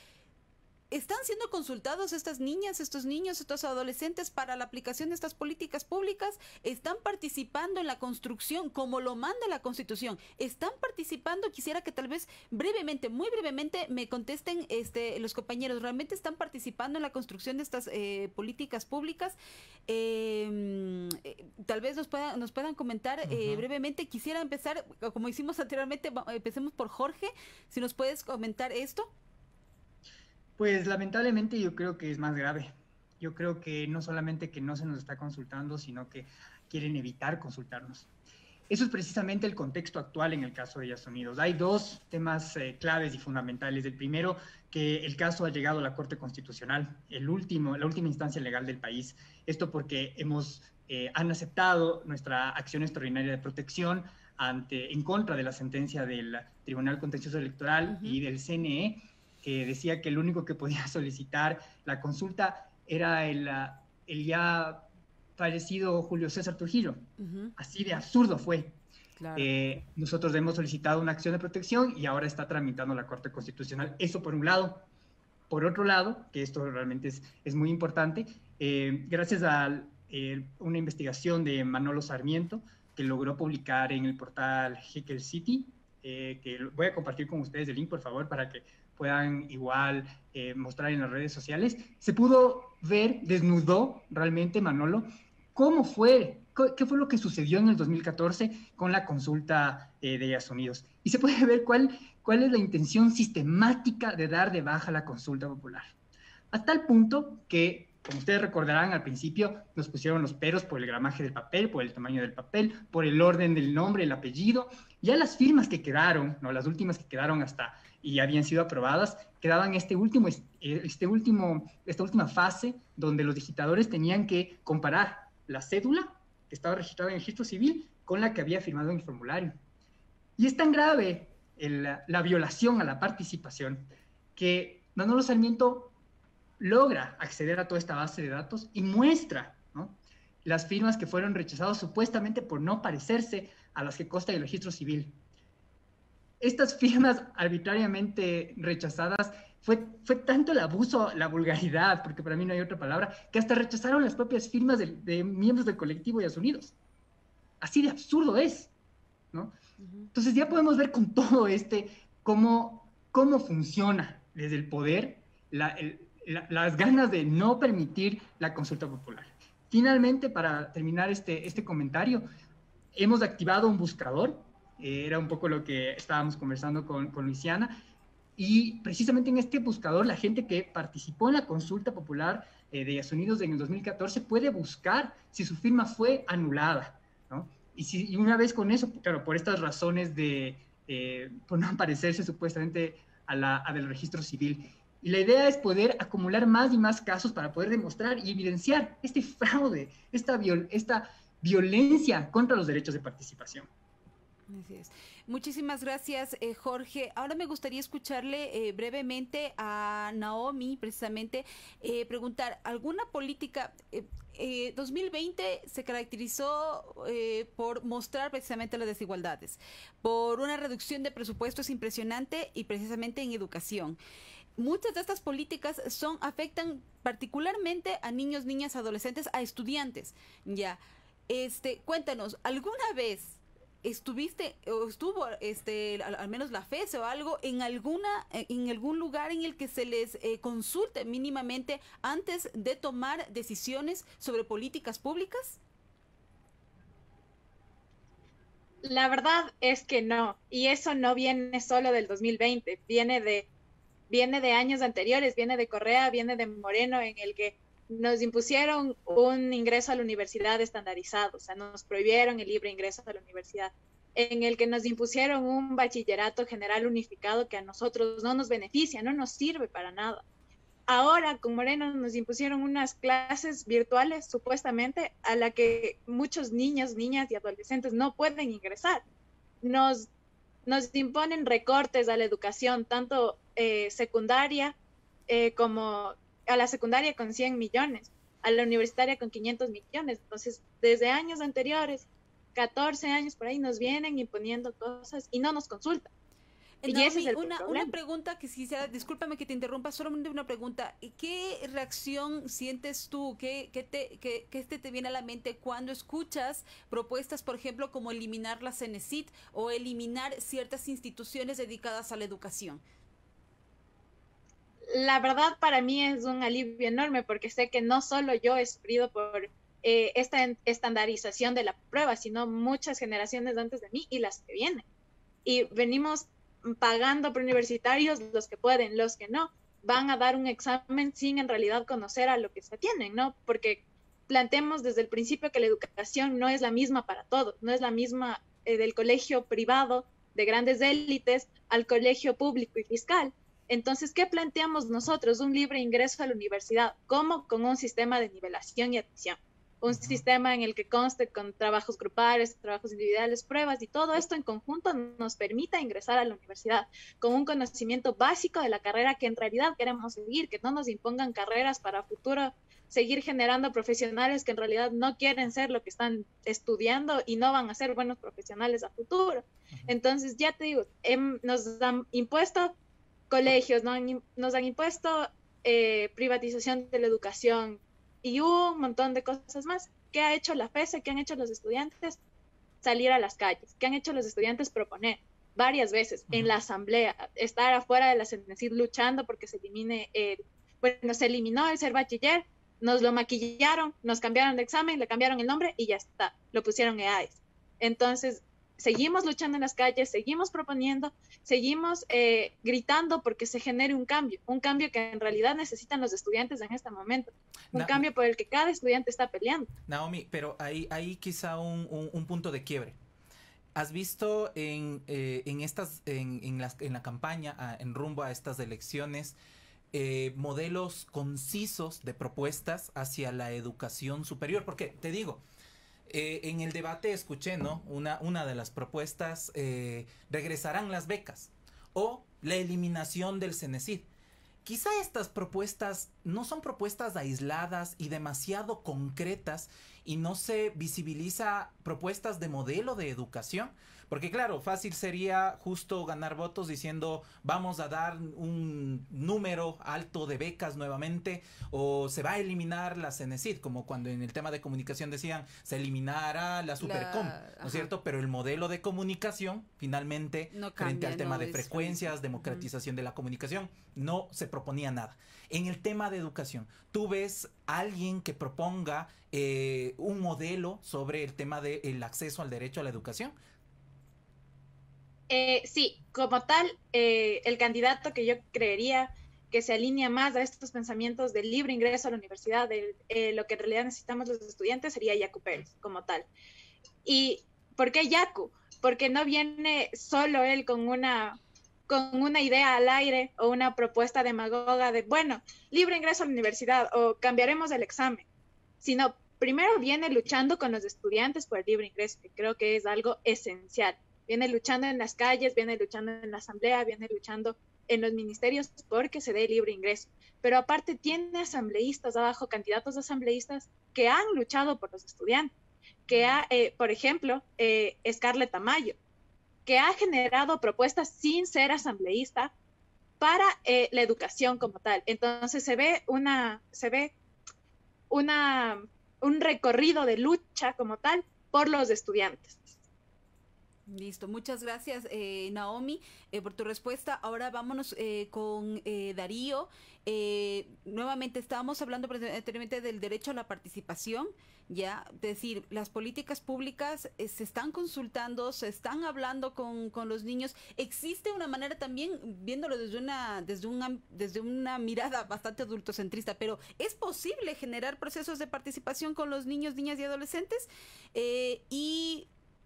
¿Están siendo consultados estas niñas, estos niños, estos adolescentes para la aplicación de estas políticas públicas? ¿Están participando en la construcción como lo manda la Constitución? ¿Están participando? Quisiera que tal vez brevemente, muy brevemente, me contesten los compañeros. ¿Realmente están participando en la construcción de estas políticas públicas? Tal vez nos puedan comentar brevemente. Quisiera empezar, como hicimos anteriormente, empecemos por Jorge. Si nos puedes comentar esto. Pues lamentablemente yo creo que es más grave. Yo creo que no solamente que no se nos está consultando, sino que quieren evitar consultarnos. Eso es precisamente el contexto actual en el caso de Yasunidos. Hay dos temas claves y fundamentales. El primero, que el caso ha llegado a la Corte Constitucional, la última instancia legal del país. Esto porque han aceptado nuestra acción extraordinaria de protección en contra de la sentencia del Tribunal Contencioso Electoral y del CNE, que decía que el único que podía solicitar la consulta era el ya fallecido Julio César Trujillo. Ujú. Así de absurdo fue. Claro. Nosotros hemos solicitado una acción de protección y ahora está tramitando la Corte Constitucional. Eso por un lado. Por otro lado, que esto realmente es muy importante, gracias a una investigación de Manolo Sarmiento, que logró publicar en el portal Jekyll City, que voy a compartir con ustedes el link, por favor, para que puedan igual mostrar en las redes sociales, se pudo ver, desnudó realmente Manolo, qué fue lo que sucedió en el 2014 con la consulta de Estados Unidos. Y se puede ver cuál es la intención sistemática de dar de baja la consulta popular. A tal punto que, como ustedes recordarán, al principio nos pusieron los peros por el gramaje del papel, por el tamaño del papel, por el orden del nombre, el apellido. Ya las firmas que quedaron, ¿no? Las últimas que quedaron hasta y habían sido aprobadas, quedaban esta última fase donde los digitadores tenían que comparar la cédula que estaba registrada en el registro civil con la que había firmado en el formulario. Y es tan grave la violación a la participación que Manolo Sarmiento logra acceder a toda esta base de datos y muestra, ¿no?, las firmas que fueron rechazadas supuestamente por no parecerse a las que consta el registro civil. Estas firmas arbitrariamente rechazadas fue tanto el abuso, la vulgaridad, porque para mí no hay otra palabra, que hasta rechazaron las propias firmas de miembros del colectivo de Estados Unidos. Así de absurdo es, ¿no? Entonces ya podemos ver con todo cómo funciona desde el poder las ganas de no permitir la consulta popular. Finalmente, para terminar este comentario, hemos activado un buscador, era un poco lo que estábamos conversando con Luisiana, y precisamente en este buscador la gente que participó en la consulta popular de Estados Unidos en el 2014 puede buscar si su firma fue anulada, ¿no? Y una vez con eso, claro, por estas razones por no parecerse supuestamente a del registro civil. Y la idea es poder acumular más y más casos para poder demostrar y evidenciar este fraude, esta violencia contra los derechos de participación. Así es. Muchísimas gracias, Jorge. Ahora me gustaría escucharle brevemente a Naomi, precisamente, preguntar, ¿alguna política... 2020 se caracterizó por mostrar precisamente las desigualdades, por una reducción de presupuestos impresionante y precisamente en educación. Muchas de estas políticas afectan particularmente a niños, niñas, adolescentes, a estudiantes. Ya, cuéntanos, ¿alguna vez estuviste o estuvo al menos la FES o algo en algún lugar en el que se les consulte mínimamente antes de tomar decisiones sobre políticas públicas? La verdad es que no, y eso no viene solo del 2020, viene de años anteriores, viene de Correa, viene de Moreno, en el que nos impusieron un ingreso a la universidad estandarizado, o sea, nos prohibieron el libre ingreso a la universidad, en el que nos impusieron un bachillerato general unificado que a nosotros no nos beneficia, no nos sirve para nada. Ahora, con Moreno, nos impusieron unas clases virtuales, supuestamente, a la que muchos niños, niñas y adolescentes no pueden ingresar. Nos imponen recortes a la educación, tanto secundaria como a la secundaria con 100 millones, a la universitaria con 500 millones. Entonces, desde años anteriores, 14 años por ahí, nos vienen imponiendo cosas y no nos consultan. Y Naomi, ese es el una problema. pregunta que quisiera, discúlpame que te interrumpa, solamente una pregunta. ¿Qué reacción sientes tú? ¿Qué te viene a la mente cuando escuchas propuestas, por ejemplo, como eliminar la CENESID o eliminar ciertas instituciones dedicadas a la educación? La verdad, para mí es un alivio enorme, porque sé que no solo yo he sufrido por esta estandarización de la prueba, sino muchas generaciones antes de mí y las que vienen. Y venimos pagando por universitarios, los que pueden, los que no, van a dar un examen sin en realidad conocer a lo que se tienen, ¿no? Porque planteemos desde el principio que la educación no es la misma para todos, no es la misma del colegio privado de grandes élites al colegio público y fiscal. Entonces, ¿qué planteamos nosotros? Un libre ingreso a la universidad. ¿Cómo? Con un sistema de nivelación y admisión. un sistema en el que conste con trabajos grupales, trabajos individuales, pruebas, y todo esto en conjunto nos permita ingresar a la universidad con un conocimiento básico de la carrera que en realidad queremos seguir, que no nos impongan carreras para futuro, seguir generando profesionales que en realidad no quieren ser lo que están estudiando y no van a ser buenos profesionales a futuro. Entonces, ya te digo, nos han impuesto colegios, nos han impuesto privatización de la educación y un montón de cosas más. ¿Qué ha hecho la FESE? ¿Qué han hecho los estudiantes? Salir a las calles. ¿Qué han hecho los estudiantes? Proponer varias veces en la asamblea, estar afuera de la CENESID luchando porque se elimine se eliminó el ser bachiller, nos lo maquillaron, nos cambiaron de examen, le cambiaron el nombre y ya está, lo pusieron EAES. Entonces, seguimos luchando en las calles, seguimos proponiendo, seguimos gritando porque se genere un cambio que en realidad necesitan los estudiantes en este momento, un cambio por el que cada estudiante está peleando. Naomi, pero ahí quizá un punto de quiebre. ¿Has visto en la campaña, en rumbo a estas elecciones, modelos concisos de propuestas hacia la educación superior? Porque te digo, en el debate escuché, ¿no? Una de las propuestas, regresarán las becas o la eliminación del CENESID. Quizá estas propuestas no son propuestas aisladas y demasiado concretas y no se visibiliza propuestas de modelo de educación. Porque claro, fácil sería justo ganar votos diciendo vamos a dar un número alto de becas nuevamente o se va a eliminar la CENESID, como cuando en el tema de comunicación decían se eliminará la Supercom, ¿no es cierto? Pero el modelo de comunicación finalmente no cambia, frente al tema de frecuencias, democratización de la comunicación, no se proponía nada. En el tema de educación, ¿tú ves a alguien que proponga un modelo sobre el tema del acceso al derecho a la educación? Sí, como tal, el candidato que yo creería que se alinea más a estos pensamientos del libre ingreso a la universidad, de lo que en realidad necesitamos los estudiantes, sería Yacu Pérez, como tal. ¿Y por qué Yacu? Porque no viene solo él con una idea al aire o una propuesta demagoga de, bueno, libre ingreso a la universidad o cambiaremos el examen, sino primero viene luchando con los estudiantes por el libre ingreso, que creo que es algo esencial. Viene luchando en las calles, viene luchando en la asamblea, viene luchando en los ministerios porque se dé libre ingreso. Pero aparte tiene asambleístas abajo, candidatos asambleístas que han luchado por los estudiantes, por ejemplo, Scarlett Tamayo, que ha generado propuestas sin ser asambleísta para la educación como tal. Entonces se ve un recorrido de lucha como tal por los estudiantes. Listo, muchas gracias Naomi por tu respuesta. Ahora vámonos con Darío. Nuevamente estábamos hablando anteriormente del derecho a la participación, ya, es decir, las políticas públicas se están consultando, se están hablando con los niños. Existe una manera también, viéndolo desde una mirada bastante adultocentrista, pero ¿es posible generar procesos de participación con los niños, niñas y adolescentes?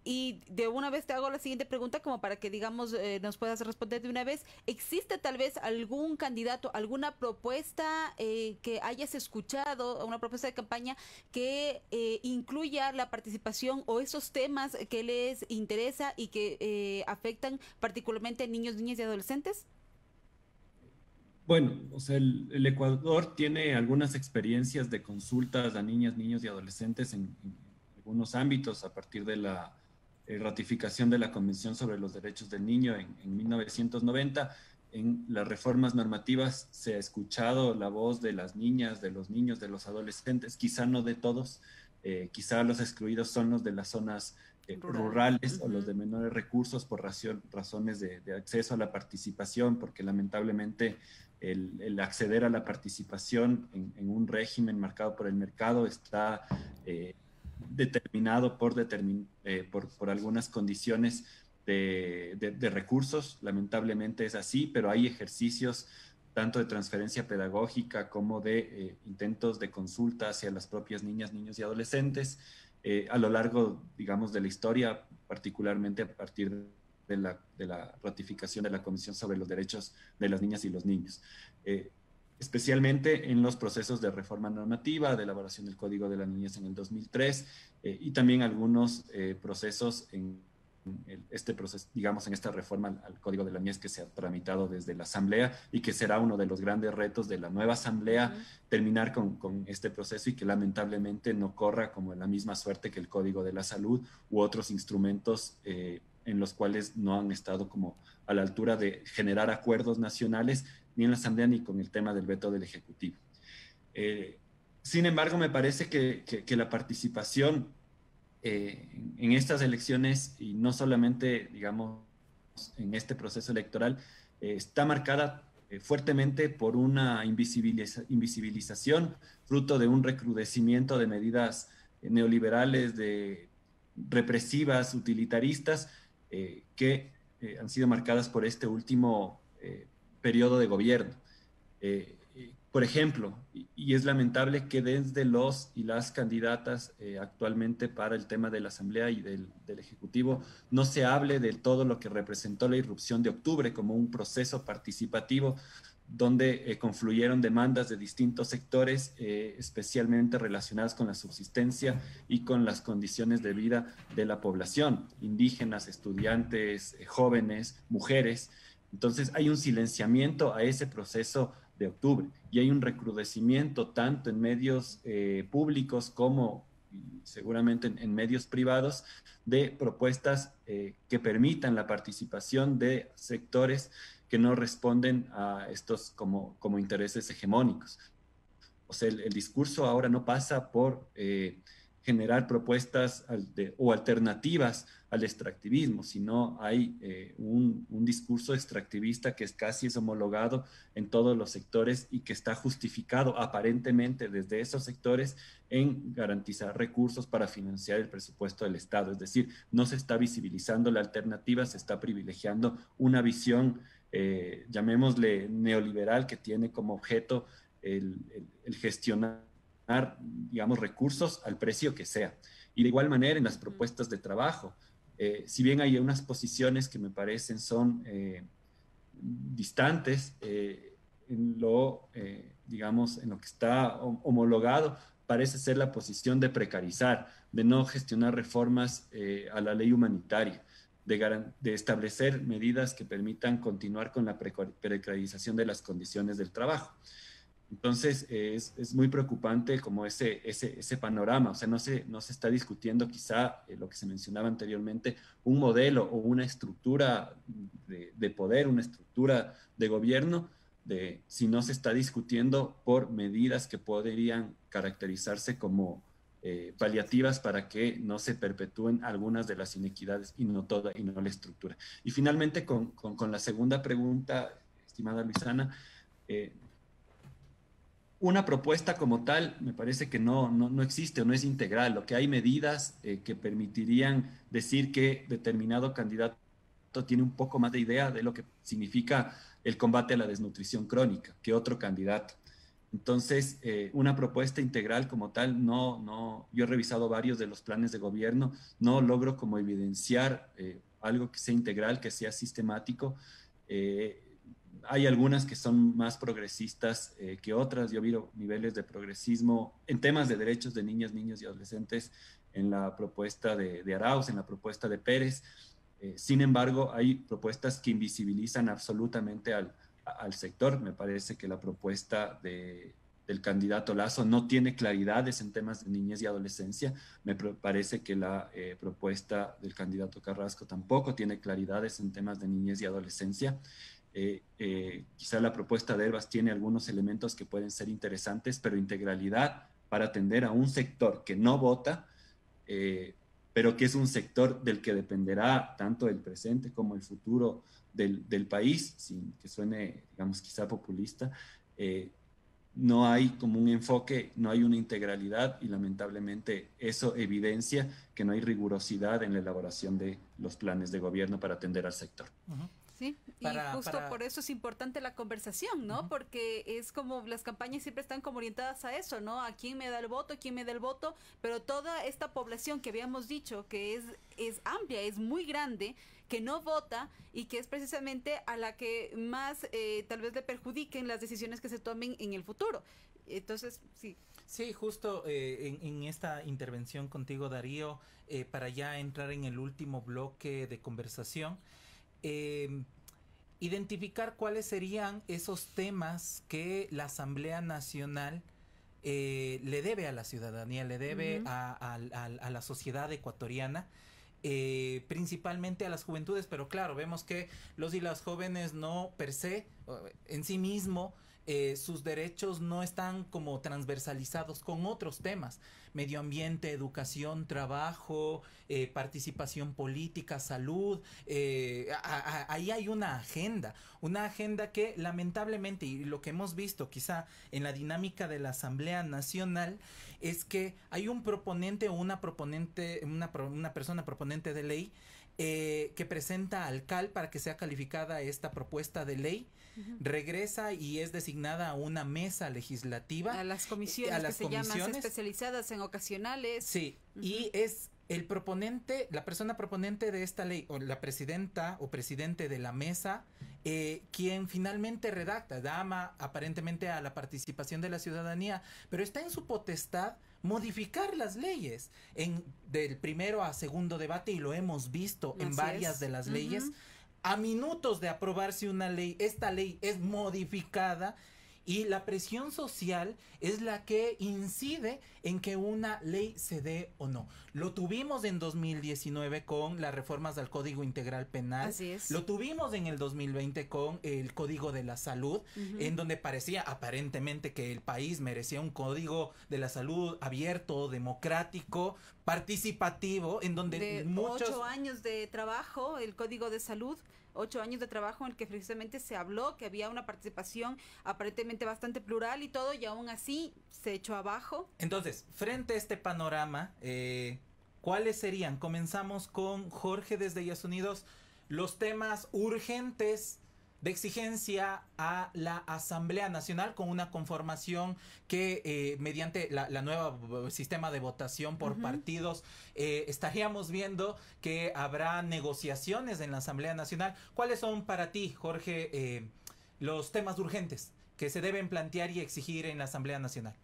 Y de una vez te hago la siguiente pregunta como para que, digamos, nos puedas responder de una vez. ¿Existe tal vez algún candidato, alguna propuesta que hayas escuchado, una propuesta de campaña que incluya la participación o esos temas que les interesa y que afectan particularmente a niños, niñas y adolescentes? Bueno, o sea, el Ecuador tiene algunas experiencias de consultas a niñas, niños y adolescentes en algunos ámbitos a partir de la ratificación de la Convención sobre los Derechos del Niño en 1990. En las reformas normativas se ha escuchado la voz de las niñas, de los niños, de los adolescentes, quizá no de todos, quizá los excluidos son los de las zonas rurales o los de menores recursos por razones de acceso a la participación, porque lamentablemente el acceder a la participación en un régimen marcado por el mercado está determinado por algunas condiciones de recursos. Lamentablemente es así, pero hay ejercicios tanto de transferencia pedagógica como de intentos de consulta hacia las propias niñas, niños y adolescentes a lo largo, digamos, de la historia, particularmente a partir de la ratificación de la Convención sobre los Derechos de las Niñas y los Niños. especialmente en los procesos de reforma normativa, de elaboración del Código de la Niñez en el 2003, y también algunos procesos en este proceso, digamos, en esta reforma al Código de la Niñez que se ha tramitado desde la Asamblea y que será uno de los grandes retos de la nueva Asamblea, terminar con este proceso y que lamentablemente no corra como en la misma suerte que el Código de la Salud u otros instrumentos en los cuales no han estado como a la altura de generar acuerdos nacionales ni en la Asamblea ni con el tema del veto del Ejecutivo. Sin embargo, me parece que la participación en estas elecciones, y no solamente, digamos, en este proceso electoral, está marcada fuertemente por una invisibilización, fruto de un recrudecimiento de medidas neoliberales, represivas, utilitaristas, que han sido marcadas por este último periodo de gobierno. Por ejemplo, y es lamentable que desde los y las candidatas actualmente para el tema de la Asamblea y del Ejecutivo no se hable de todo lo que representó la irrupción de octubre como un proceso participativo donde confluyeron demandas de distintos sectores, especialmente relacionadas con la subsistencia y con las condiciones de vida de la población, indígenas, estudiantes, jóvenes, mujeres. Entonces hay un silenciamiento a ese proceso de octubre y hay un recrudecimiento tanto en medios públicos como seguramente en medios privados de propuestas que permitan la participación de sectores que no responden a estos como intereses hegemónicos. O sea, el discurso ahora no pasa por generar propuestas o alternativas al extractivismo, sino hay un discurso extractivista que casi es homologado en todos los sectores y que está justificado aparentemente desde esos sectores en garantizar recursos para financiar el presupuesto del Estado. Es decir, no se está visibilizando la alternativa, se está privilegiando una visión, llamémosle neoliberal, que tiene como objeto el gestionar, digamos, recursos al precio que sea. Y de igual manera en las propuestas de trabajo, si bien hay unas posiciones que me parecen son distantes en lo, digamos, en lo que está homologado, parece ser la posición de precarizar, de no gestionar reformas a la ley humanitaria, de establecer medidas que permitan continuar con la precarización de las condiciones del trabajo. Entonces, es muy preocupante como ese panorama. O sea, no se está discutiendo quizá lo que se mencionaba anteriormente, un modelo o una estructura de poder, una estructura de gobierno, si no se está discutiendo por medidas que podrían caracterizarse como paliativas para que no se perpetúen algunas de las inequidades y no toda, y no la estructura. Y finalmente, con la segunda pregunta, estimada Luisana, una propuesta como tal me parece que no existe o no es integral. Lo que hay medidas que permitirían decir que determinado candidato tiene un poco más de idea de lo que significa el combate a la desnutrición crónica que otro candidato. Entonces, una propuesta integral como tal, yo he revisado varios de los planes de gobierno, no logro como evidenciar algo que sea integral, que sea sistemático. Hay algunas que son más progresistas que otras. Yo vi niveles de progresismo en temas de derechos de niñas, niños y adolescentes en la propuesta de Arauz, en la propuesta de Pérez. Sin embargo, hay propuestas que invisibilizan absolutamente al sector. Me parece que la propuesta del candidato Lasso no tiene claridades en temas de niñez y adolescencia. Me parece que la propuesta del candidato Carrasco tampoco tiene claridades en temas de niñez y adolescencia. Quizá la propuesta de Herbas tiene algunos elementos que pueden ser interesantes, pero integralidad para atender a un sector que no vota, pero que es un sector del que dependerá tanto el presente como el futuro del país, sin que suene, digamos, quizá populista. No hay como un enfoque, no hay una integralidad y lamentablemente eso evidencia que no hay rigurosidad en la elaboración de los planes de gobierno para atender al sector. Sí, y justo por eso es importante la conversación, ¿no? Porque es como las campañas siempre están como orientadas a eso, ¿no? A quién me da el voto, quién me da el voto, pero toda esta población que habíamos dicho que es amplia, es muy grande, que no vota y que es precisamente a la que más tal vez le perjudiquen las decisiones que se tomen en el futuro. Entonces, sí. Sí, justo en esta intervención contigo, Darío, para ya entrar en el último bloque de conversación, identificar cuáles serían esos temas que la Asamblea Nacional le debe a la ciudadanía, le debe a la sociedad ecuatoriana, principalmente a las juventudes, pero claro, vemos que los y las jóvenes no per se, en sí mismo, sus derechos no están como transversalizados con otros temas: medio ambiente, educación, trabajo, participación política, salud. Ahí hay una agenda que lamentablemente, y lo que hemos visto quizá en la dinámica de la Asamblea Nacional, es que hay un proponente o una persona proponente de ley que presenta al CAL para que sea calificada esta propuesta de ley, regresa y es designada a una mesa legislativa, a las comisiones que se llaman especializadas en ocasionales. Sí, y es el proponente, la persona proponente de esta ley, o la presidenta o presidente de la mesa, quien finalmente redacta, da aparentemente a la participación de la ciudadanía, pero está en su potestad modificar las leyes del primero a segundo debate, y lo hemos visto en varias de las leyes. A minutos de aprobarse una ley, esta ley es modificada, y la presión social es la que incide en que una ley se dé o no. Lo tuvimos en 2019 con las reformas al Código Integral Penal. Así es. Lo tuvimos en el 2020 con el Código de la Salud, en donde parecía aparentemente que el país merecía un Código de la Salud abierto, democrático, participativo, en donde de muchos... 8 años de trabajo, el Código de Salud, 8 años de trabajo en el que precisamente se habló que había una participación aparentemente bastante plural y todo, y aún así se echó abajo. Entonces, frente a este panorama, ¿cuáles serían? Comenzamos con Jorge desde Yas Unidos, los temas urgentes de exigencia a la Asamblea Nacional, con una conformación que mediante la nueva sistema de votación por partidos, estaríamos viendo que habrá negociaciones en la Asamblea Nacional. ¿Cuáles son para ti, Jorge, los temas urgentes que se deben plantear y exigir en la Asamblea Nacional?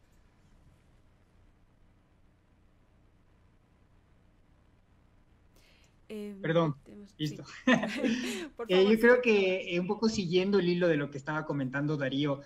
Perdón, listo. Sí. Yo creo que un poco siguiendo el hilo de lo que estaba comentando Darío,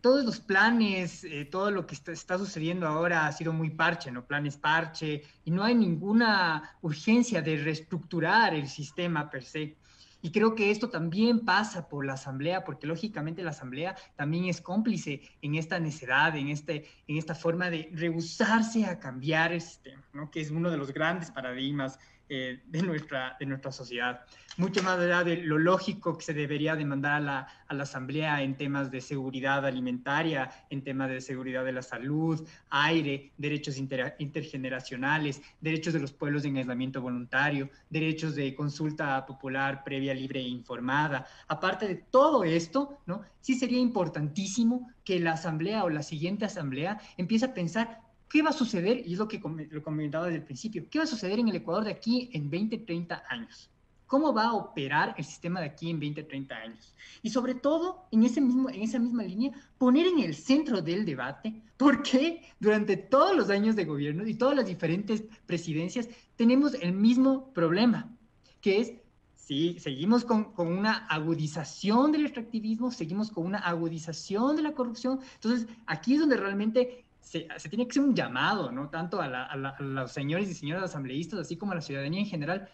todos los planes, todo lo que está sucediendo ahora ha sido muy parche, ¿no? Planes parche, y no hay ninguna urgencia de reestructurar el sistema per se. Y creo que esto también pasa por la Asamblea, porque lógicamente la Asamblea también es cómplice en esta necedad, en esta forma de rehusarse a cambiar el sistema, ¿no? Que es uno de los grandes paradigmas de nuestra sociedad. Mucho más allá de lo lógico que se debería demandar a la Asamblea en temas de seguridad alimentaria, en temas de seguridad de la salud, aire, derechos intergeneracionales, derechos de los pueblos en aislamiento voluntario, derechos de consulta popular previa, libre e informada. Aparte de todo esto, ¿no? Sí sería importantísimo que la Asamblea o la siguiente Asamblea empiece a pensar ¿qué va a suceder? Y es lo que lo comentaba desde el principio. ¿Qué va a suceder en el Ecuador de aquí en 20, 30 años? ¿Cómo va a operar el sistema de aquí en 20, 30 años? Y sobre todo, en esa misma línea, poner en el centro del debate por qué durante todos los años de gobierno y todas las diferentes presidencias tenemos el mismo problema, que es, sí, seguimos con una agudización del extractivismo, seguimos con una agudización de la corrupción. Entonces, aquí es donde realmente se tiene que hacer un llamado, ¿no? Tanto a los señores y señoras asambleístas, así como a la ciudadanía en general.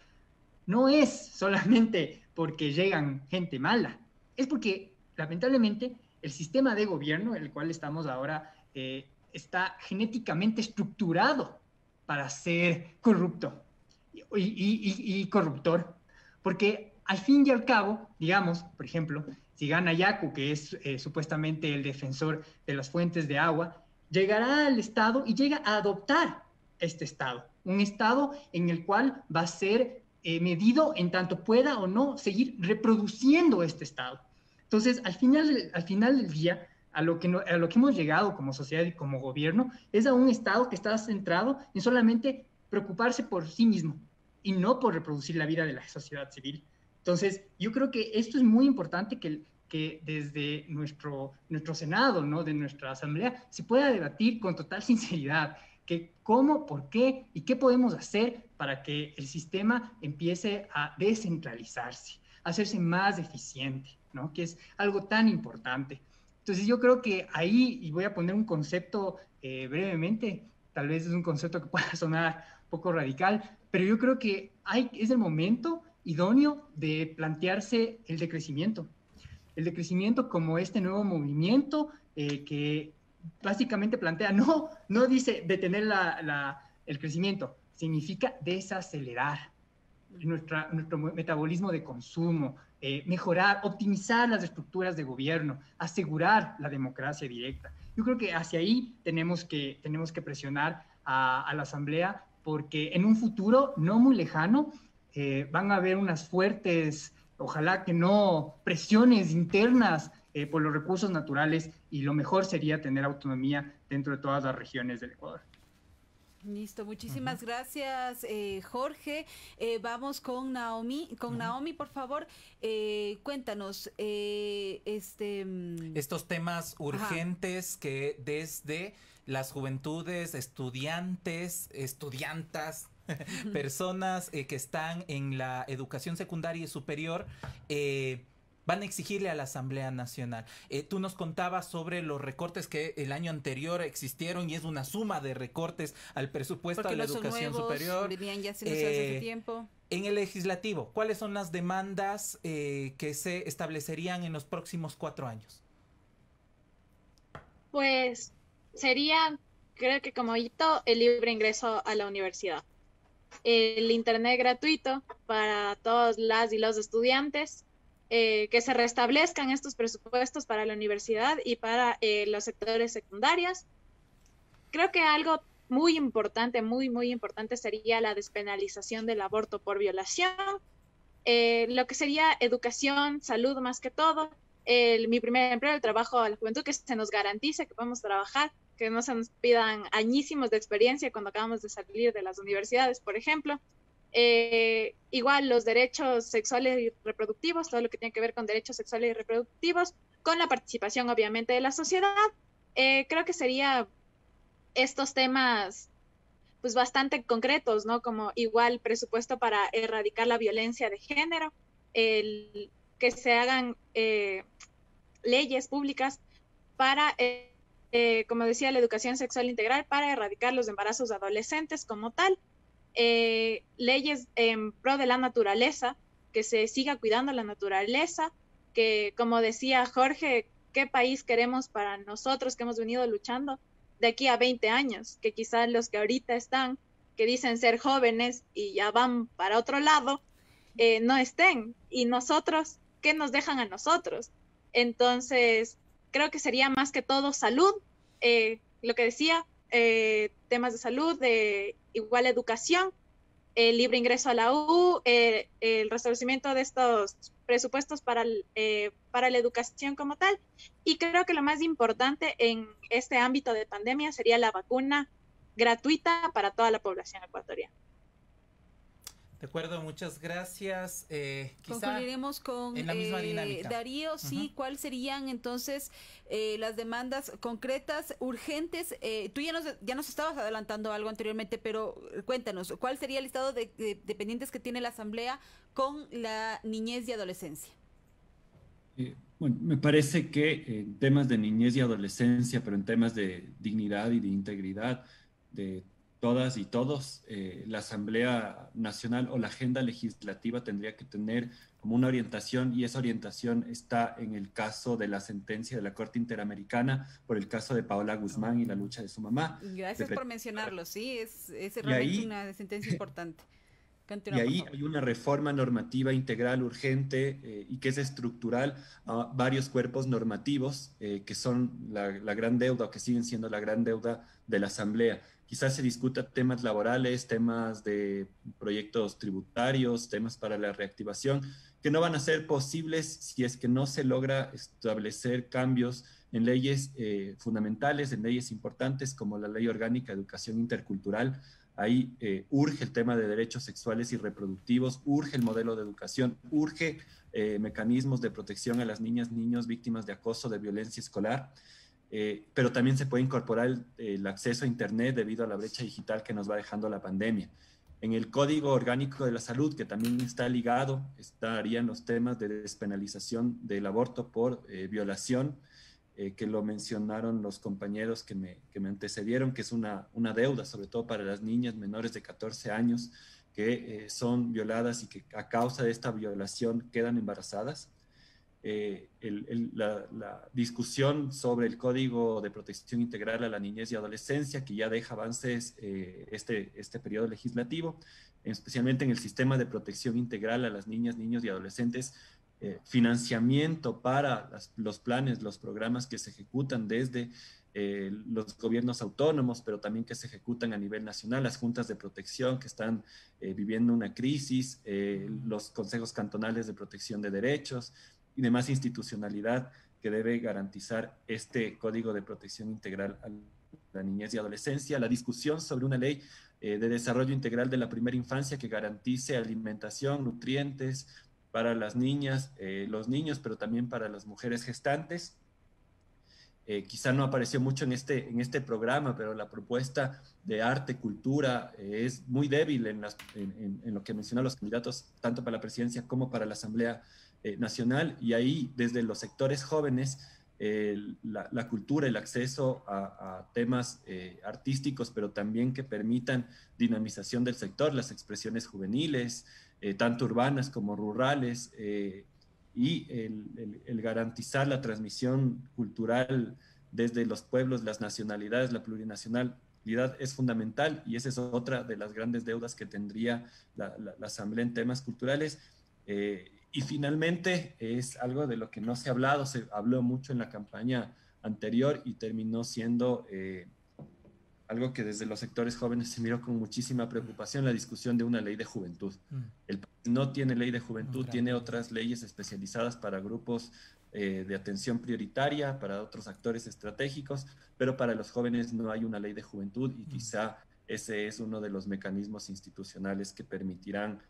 No es solamente porque llegan gente mala, es porque, lamentablemente, el sistema de gobierno, el cual estamos ahora, está genéticamente estructurado para ser corrupto y corruptor. Porque, al fin y al cabo, digamos, por ejemplo, si gana Yacu, que es supuestamente el defensor de las fuentes de agua, llegará al Estado y llega a adoptar este Estado, un Estado en el cual va a ser medido en tanto pueda o no seguir reproduciendo este Estado. Entonces, al final del día, a lo que hemos llegado como sociedad y como gobierno es a un Estado que está centrado en solamente preocuparse por sí mismo y no por reproducir la vida de la sociedad civil. Entonces, yo creo que esto es muy importante que desde nuestro Senado, ¿no? De nuestra Asamblea, se pueda debatir con total sinceridad que cómo, por qué y qué podemos hacer para que el sistema empiece a descentralizarse, a hacerse más eficiente, ¿no? Que es algo tan importante. Entonces yo creo que ahí, y voy a poner un concepto brevemente, tal vez es un concepto que pueda sonar un poco radical, pero yo creo que es el momento idóneo de plantearse el decrecimiento. El decrecimiento como este nuevo movimiento que básicamente plantea, no dice detener el crecimiento, significa desacelerar nuestro metabolismo de consumo, mejorar, optimizar las estructuras de gobierno, asegurar la democracia directa. Yo creo que hacia ahí tenemos que presionar a la Asamblea, porque en un futuro no muy lejano van a haber unas fuertes, ojalá que no, presiones internas por los recursos naturales, y lo mejor sería tener autonomía dentro de todas las regiones del Ecuador. Listo, muchísimas gracias, Jorge. Vamos con Naomi. Naomi, por favor, cuéntanos estos temas urgentes que desde las juventudes, estudiantes, estudiantas, personas que están en la educación secundaria y superior, van a exigirle a la Asamblea Nacional. Tú nos contabas sobre los recortes que el año anterior existieron, y es una suma de recortes al presupuesto de la educación superior. Venían ya haciéndose hace tiempo. En el legislativo, ¿cuáles son las demandas que se establecerían en los próximos 4 años? Pues sería, creo que como hito, el libre ingreso a la universidad. El internet gratuito para todas las y los estudiantes, que se restablezcan estos presupuestos para la universidad y para los sectores secundarios. Creo que algo muy importante, muy importante, sería la despenalización del aborto por violación, lo que sería educación, salud más que todo, mi primer empleo, el trabajo a la juventud, que se nos garantice que podemos trabajar, que no se nos pidan añísimos de experiencia cuando acabamos de salir de las universidades, por ejemplo. Igual los derechos sexuales y reproductivos, todo lo que tiene que ver con derechos sexuales y reproductivos, con la participación obviamente de la sociedad. Creo que sería estos temas pues bastante concretos, ¿no? Como igual presupuesto para erradicar la violencia de género, que se hagan leyes públicas para, como decía, la educación sexual integral, para erradicar los embarazos adolescentes como tal. Leyes en pro de la naturaleza, que se siga cuidando la naturaleza, que como decía Jorge, ¿qué país queremos para nosotros que hemos venido luchando de aquí a 20 años? Que quizás los que ahorita están, que dicen ser jóvenes y ya van para otro lado, no estén. Y nosotros, ¿qué nos dejan a nosotros? Entonces, creo que sería más que todo salud, lo que decía, temas de salud, de igual educación, el libre ingreso a la U, el restablecimiento de estos presupuestos para la educación como tal. Y creo que lo más importante en este ámbito de pandemia sería la vacuna gratuita para toda la población ecuatoriana. De acuerdo, muchas gracias. Concluiremos con en la misma dinámica. Darío, sí, ¿cuáles serían entonces las demandas concretas, urgentes? Tú ya nos estabas adelantando algo anteriormente, pero cuéntanos, ¿cuál sería el listado de pendientes que tiene la Asamblea con la niñez y adolescencia? Bueno, me parece que en temas de niñez y adolescencia, pero en temas de dignidad y de integridad de todas y todos, la Asamblea Nacional o la agenda legislativa tendría que tener como una orientación, y esa orientación está en el caso de la sentencia de la Corte Interamericana por el caso de Paola Guzmán y la lucha de su mamá. Gracias por mencionarlo, sí, es realmente una sentencia importante. Continúa, y ahí hay una reforma normativa integral urgente y que es estructural a varios cuerpos normativos que son la gran deuda, o que siguen siendo la gran deuda de la Asamblea. quizás se discuta temas laborales, temas de proyectos tributarios, temas para la reactivación, que no van a ser posibles si es que no se logra establecer cambios en leyes fundamentales, en leyes importantes como la Ley Orgánica de Educación Intercultural. Ahí urge el tema de derechos sexuales y reproductivos, urge el modelo de educación, urge mecanismos de protección a las niñas, niños víctimas de acoso, de violencia escolar, pero también se puede incorporar el acceso a Internet debido a la brecha digital que nos va dejando la pandemia. En el Código Orgánico de la Salud, que también está ligado, estarían los temas de despenalización del aborto por violación, que lo mencionaron los compañeros que me antecedieron, que es una deuda, sobre todo para las niñas menores de 14 años que son violadas y que a causa de esta violación quedan embarazadas. La discusión sobre el Código de Protección Integral a la Niñez y Adolescencia, que ya deja avances este periodo legislativo, especialmente en el sistema de protección integral a las niñas, niños y adolescentes, financiamiento para los planes, los programas que se ejecutan desde los gobiernos autónomos, pero también que se ejecutan a nivel nacional, las juntas de protección que están viviendo una crisis, los consejos cantonales de protección de derechos y demás institucionalidad que debe garantizar este Código de Protección Integral a la niñez y adolescencia, la discusión sobre una ley de desarrollo integral de la primera infancia que garantice alimentación, nutrientes para las niñas, los niños, pero también para las mujeres gestantes. Quizá no apareció mucho en este programa, pero la propuesta de arte, cultura, es muy débil en lo que mencionan los candidatos, tanto para la presidencia como para la Asamblea Nacional, y ahí desde los sectores jóvenes, la cultura, el acceso a temas artísticos, pero también que permitan dinamización del sector, las expresiones juveniles, tanto urbanas como rurales, y el garantizar la transmisión cultural desde los pueblos, las nacionalidades, la plurinacionalidad es fundamental, y esa es otra de las grandes deudas que tendría la Asamblea en temas culturales. Y finalmente es algo de lo que no se ha hablado, se habló mucho en la campaña anterior y terminó siendo algo que desde los sectores jóvenes se miró con muchísima preocupación, la discusión de una ley de juventud. El país no tiene ley de juventud, tiene otras leyes especializadas para grupos de atención prioritaria, para otros actores estratégicos, pero para los jóvenes no hay una ley de juventud, y quizá ese es uno de los mecanismos institucionales que permitirán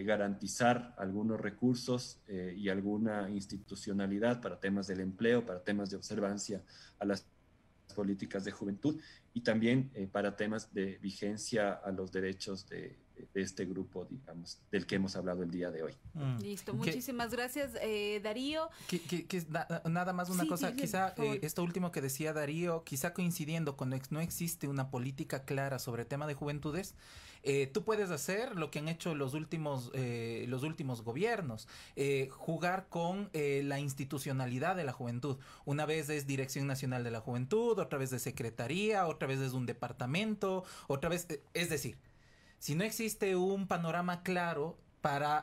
garantizar algunos recursos y alguna institucionalidad para temas del empleo, para temas de observancia a las políticas de juventud, y también para temas de vigencia a los derechos de este grupo, digamos, del que hemos hablado el día de hoy. Listo, muchísimas gracias, Darío. Nada más una cosa, dile, quizá esto último que decía Darío, quizá coincidiendo con no existe una política clara sobre el tema de juventudes, tú puedes hacer lo que han hecho los últimos gobiernos, jugar con la institucionalidad de la juventud. Una vez es Dirección Nacional de la Juventud, otra vez es Secretaría, otra vez es un departamento, otra vez, es decir, si no existe un panorama claro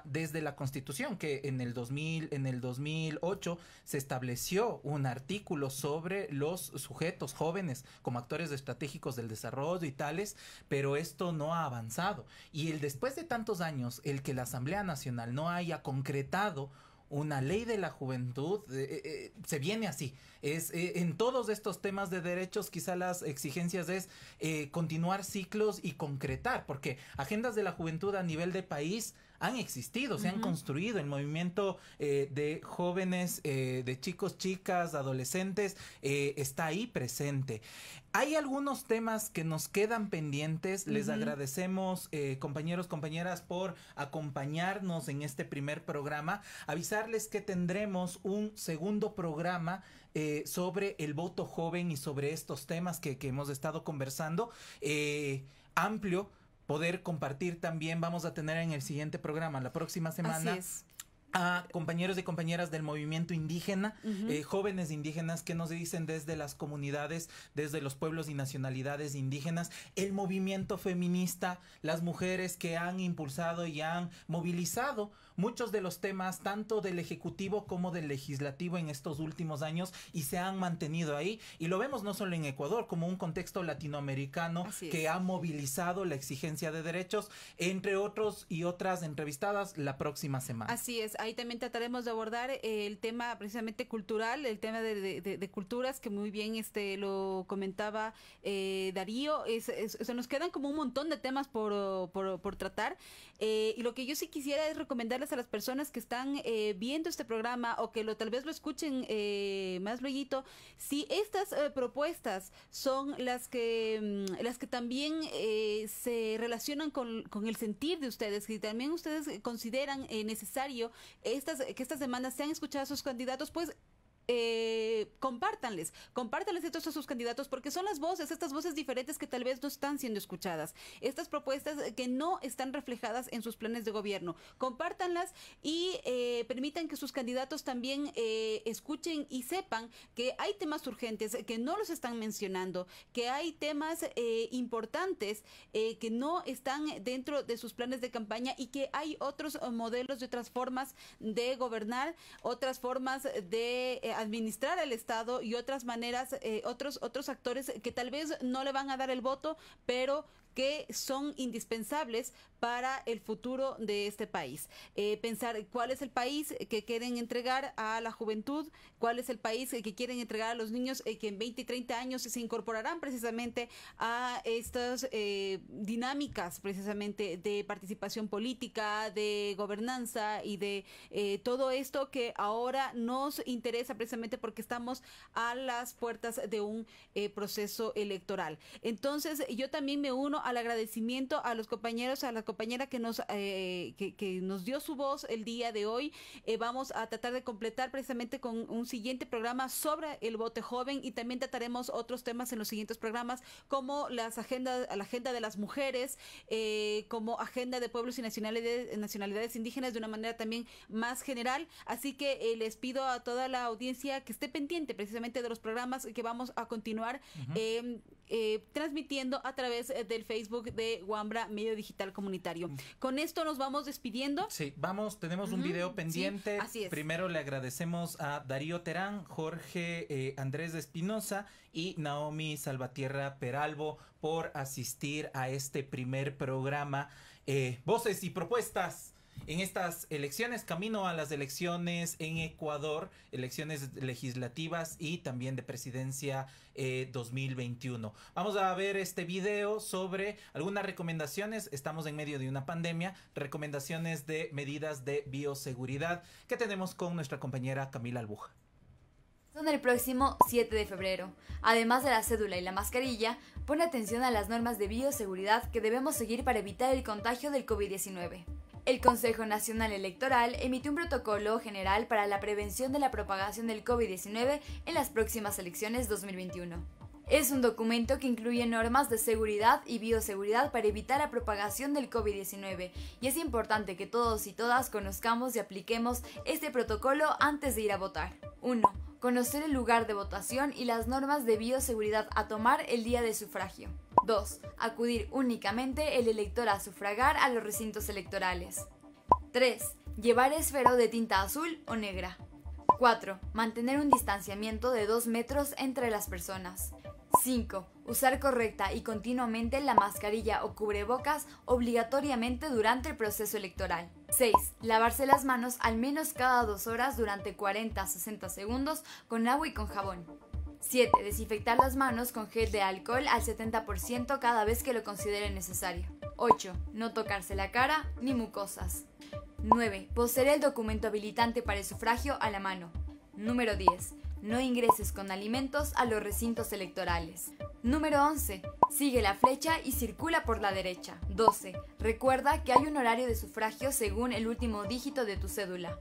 desde la Constitución, que en el 2008 se estableció un artículo sobre los sujetos jóvenes como actores estratégicos del desarrollo y tales, pero esto no ha avanzado. Y después de tantos años, el que la Asamblea Nacional no haya concretado una ley de la juventud, se viene así. En todos estos temas de derechos, quizá las exigencias es continuar ciclos y concretar, porque agendas de la juventud a nivel de país han existido, se han construido. El movimiento de jóvenes, de chicos, chicas, adolescentes, está ahí presente. Hay algunos temas que nos quedan pendientes. Les agradecemos, compañeros, compañeras, por acompañarnos en este primer programa. Avisarles que tendremos un segundo programa sobre el voto joven y sobre estos temas que hemos estado conversando. Amplio, poder compartir también. Vamos a tener en el siguiente programa, la próxima semana. Así es. a compañeros y compañeras del movimiento indígena, jóvenes indígenas que nos dicen desde las comunidades, desde los pueblos y nacionalidades indígenas, el movimiento feminista, las mujeres que han impulsado y han movilizado muchos de los temas tanto del Ejecutivo como del Legislativo en estos últimos años y se han mantenido ahí. Y lo vemos no solo en Ecuador, como un contexto latinoamericano que ha movilizado la exigencia de derechos, entre otros y otras entrevistadas la próxima semana. Así es, ahí también trataremos de abordar el tema precisamente cultural, el tema de culturas, que muy bien lo comentaba Darío. Se nos quedan como un montón de temas por tratar. Y lo que yo sí quisiera es recomendarles a las personas que están viendo este programa o que tal vez lo escuchen más luego, si estas propuestas son las que también se relacionan con el sentir de ustedes, que también ustedes consideran necesario que estas demandas sean escuchadas a sus candidatos, pues compártanles estos a sus candidatos, porque son estas voces diferentes que tal vez no están siendo escuchadas, estas propuestas que no están reflejadas en sus planes de gobierno. Compártanlas y permitan que sus candidatos también escuchen y sepan que hay temas urgentes que no los están mencionando, que hay temas importantes que no están dentro de sus planes de campaña y que hay otros modelos y otras formas de gobernar, otras formas de administrar el Estado y otras maneras, otros actores que tal vez no le van a dar el voto, pero que son indispensables para el futuro de este país. Pensar cuál es el país que quieren entregar a la juventud, cuál es el país que quieren entregar a los niños que en 20 y 30 años se incorporarán precisamente a estas dinámicas precisamente de participación política, de gobernanza y de todo esto que ahora nos interesa precisamente porque estamos a las puertas de un proceso electoral. Entonces, yo también me uno al agradecimiento a los compañeros, a la compañera que nos dio su voz el día de hoy. Vamos a tratar de completar precisamente con un siguiente programa sobre el voto joven y también trataremos otros temas en los siguientes programas como la agenda de las mujeres, como agenda de pueblos y nacionalidades indígenas de una manera también más general. Así que les pido a toda la audiencia que esté pendiente precisamente de los programas que vamos a continuar transmitiendo a través del Facebook de Wambra Medio Digital Comunitario. Con esto nos vamos despidiendo. Sí, tenemos un video pendiente. Sí, así es. Primero le agradecemos a Darío Terán, Jorge Andrés de Espinosa y Naomi Salvatierra Peralvo por asistir a este primer programa. Voces y propuestas en estas elecciones, camino a las elecciones en Ecuador, elecciones legislativas y también de presidencia 2021. Vamos a ver este video sobre algunas recomendaciones, estamos en medio de una pandemia, recomendaciones de medidas de bioseguridad que tenemos con nuestra compañera Camila Albuja. Son el próximo 7 de febrero. Además de la cédula y la mascarilla, pone atención a las normas de bioseguridad que debemos seguir para evitar el contagio del COVID-19. El Consejo Nacional Electoral emitió un protocolo general para la prevención de la propagación del COVID-19 en las próximas elecciones 2021. Es un documento que incluye normas de seguridad y bioseguridad para evitar la propagación del COVID-19 y es importante que todos y todas conozcamos y apliquemos este protocolo antes de ir a votar. 1. Conocer el lugar de votación y las normas de bioseguridad a tomar el día de sufragio. 2. Acudir únicamente el elector a sufragar a los recintos electorales. 3. Llevar esfero de tinta azul o negra. 4. Mantener un distanciamiento de 2 metros entre las personas. 5. Usar correcta y continuamente la mascarilla o cubrebocas obligatoriamente durante el proceso electoral. 6. Lavarse las manos al menos cada 2 horas durante 40 a 60 segundos con agua y con jabón. 7. Desinfectar las manos con gel de alcohol al 70% cada vez que lo considere necesario. 8. No tocarse la cara ni mucosas. 9. Poseer el documento habilitante para el sufragio a la mano. Número 10. No ingreses con alimentos a los recintos electorales. Número 11. Sigue la flecha y circula por la derecha. 12. Recuerda que hay un horario de sufragio según el último dígito de tu cédula.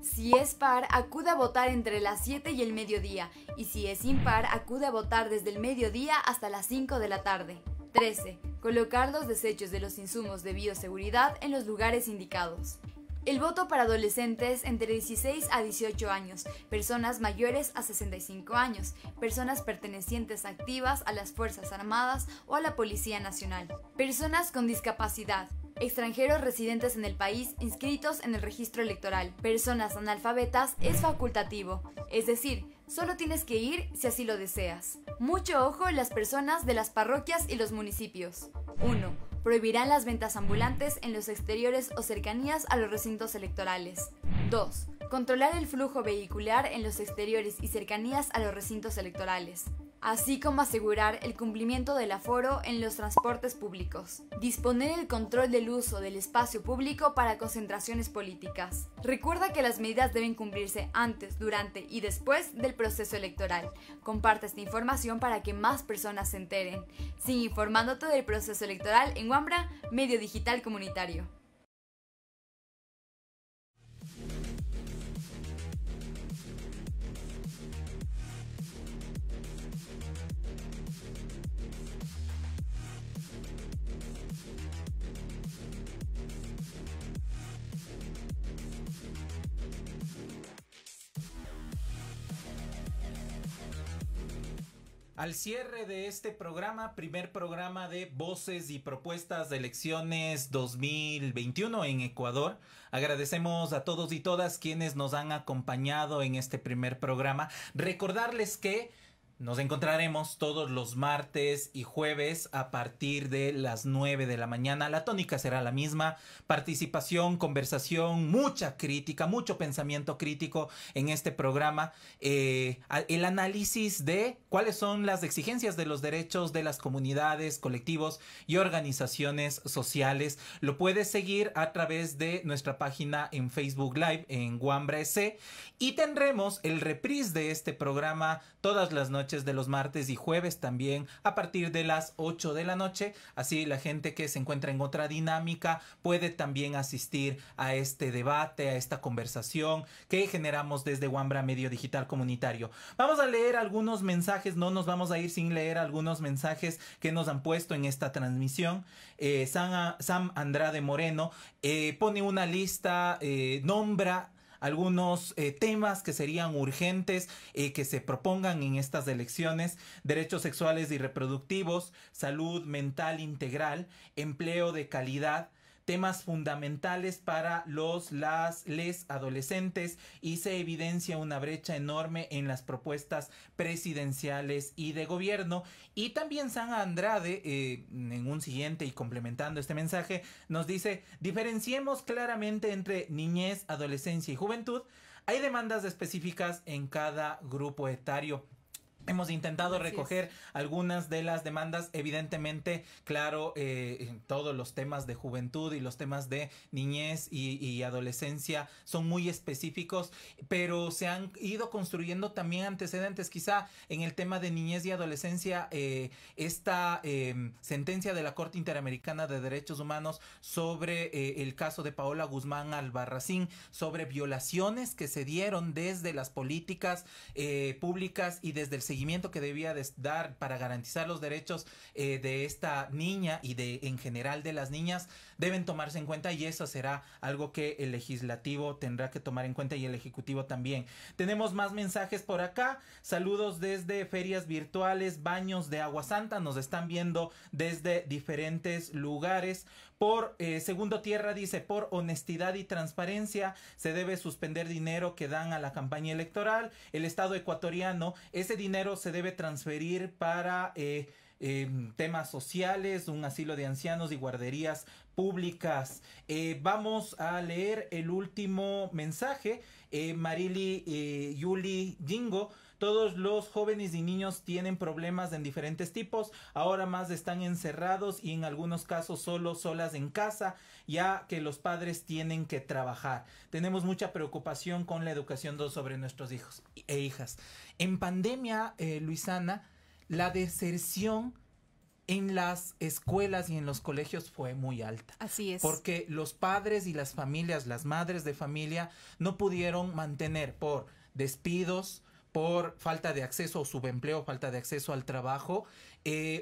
Si es par, acude a votar entre las 7 y el mediodía, y si es impar, acude a votar desde el mediodía hasta las 5 de la tarde. 13. Colocar los desechos de los insumos de bioseguridad en los lugares indicados. El voto para adolescentes entre 16 a 18 años, personas mayores a 65 años, personas pertenecientes activas a las Fuerzas Armadas o a la Policía Nacional, personas con discapacidad, extranjeros residentes en el país inscritos en el registro electoral, personas analfabetas es facultativo, es decir, solo tienes que ir si así lo deseas. Mucho ojo en las personas de las parroquias y los municipios. 1. Prohibirán las ventas ambulantes en los exteriores o cercanías a los recintos electorales. 2. Controlar el flujo vehicular en los exteriores y cercanías a los recintos electorales, así como asegurar el cumplimiento del aforo en los transportes públicos. Disponer el control del uso del espacio público para concentraciones políticas. Recuerda que las medidas deben cumplirse antes, durante y después del proceso electoral. Comparte esta información para que más personas se enteren. Sigue informándote del proceso electoral en Wambra, medio digital comunitario. Al cierre de este programa, primer programa de Voces y Propuestas de Elecciones 2021 en Ecuador, agradecemos a todos y todas quienes nos han acompañado en este primer programa. Recordarles que nos encontraremos todos los martes y jueves a partir de las 9 de la mañana. La tónica será la misma: participación, conversación, mucha crítica, mucho pensamiento crítico en este programa. El análisis de cuáles son las exigencias de los derechos de las comunidades, colectivos y organizaciones sociales. Lo puedes seguir a través de nuestra página en Facebook Live en Wambra EC, y tendremos el reprise de este programa todas las noches de los martes y jueves, también a partir de las 8 de la noche. Así la gente que se encuentra en otra dinámica puede también asistir a este debate, a esta conversación que generamos desde Wambra Medio Digital Comunitario. Vamos a leer algunos mensajes, no nos vamos a ir sin leer algunos mensajes que nos han puesto en esta transmisión. Sam Andrade Moreno pone una lista, nombra algunos temas que serían urgentes que se propongan en estas elecciones: derechos sexuales y reproductivos, salud mental integral, empleo de calidad, temas fundamentales para les adolescentes, y se evidencia una brecha enorme en las propuestas presidenciales y de gobierno. Y también San Andrade, en un siguiente y complementando este mensaje, nos dice: diferenciemos claramente entre niñez, adolescencia y juventud. Hay demandas específicas en cada grupo etario. Hemos intentado recoger algunas de las demandas, evidentemente, claro, todos los temas de juventud y los temas de niñez y adolescencia son muy específicos, pero se han ido construyendo también antecedentes. Quizá en el tema de niñez y adolescencia, esta sentencia de la Corte Interamericana de Derechos Humanos sobre el caso de Paola Guzmán Albarracín, sobre violaciones que se dieron desde las políticas públicas y desde el seguimiento que debía dar para garantizar los derechos de esta niña y en general de las niñas, deben tomarse en cuenta, y eso será algo que el legislativo tendrá que tomar en cuenta y el ejecutivo también. Tenemos más mensajes por acá. Saludos desde ferias virtuales, Baños de Agua Santa, nos están viendo desde diferentes lugares. Por Segundo Tierra dice: por honestidad y transparencia se debe suspender dinero que dan a la campaña electoral. El Estado ecuatoriano, ese dinero se debe transferir para temas sociales, un asilo de ancianos y guarderías públicas. Vamos a leer el último mensaje. Marily Yuli Jingo: todos los jóvenes y niños tienen problemas en diferentes tipos. Ahora más están encerrados y en algunos casos solas en casa, ya que los padres tienen que trabajar. Tenemos mucha preocupación con la educación sobre nuestros hijos e hijas. En pandemia, Luisana, la deserción en las escuelas y en los colegios fue muy alta. Así es. Porque los padres y las familias, las madres de familia, no pudieron mantener por despidos, por falta de acceso o subempleo, falta de acceso al trabajo,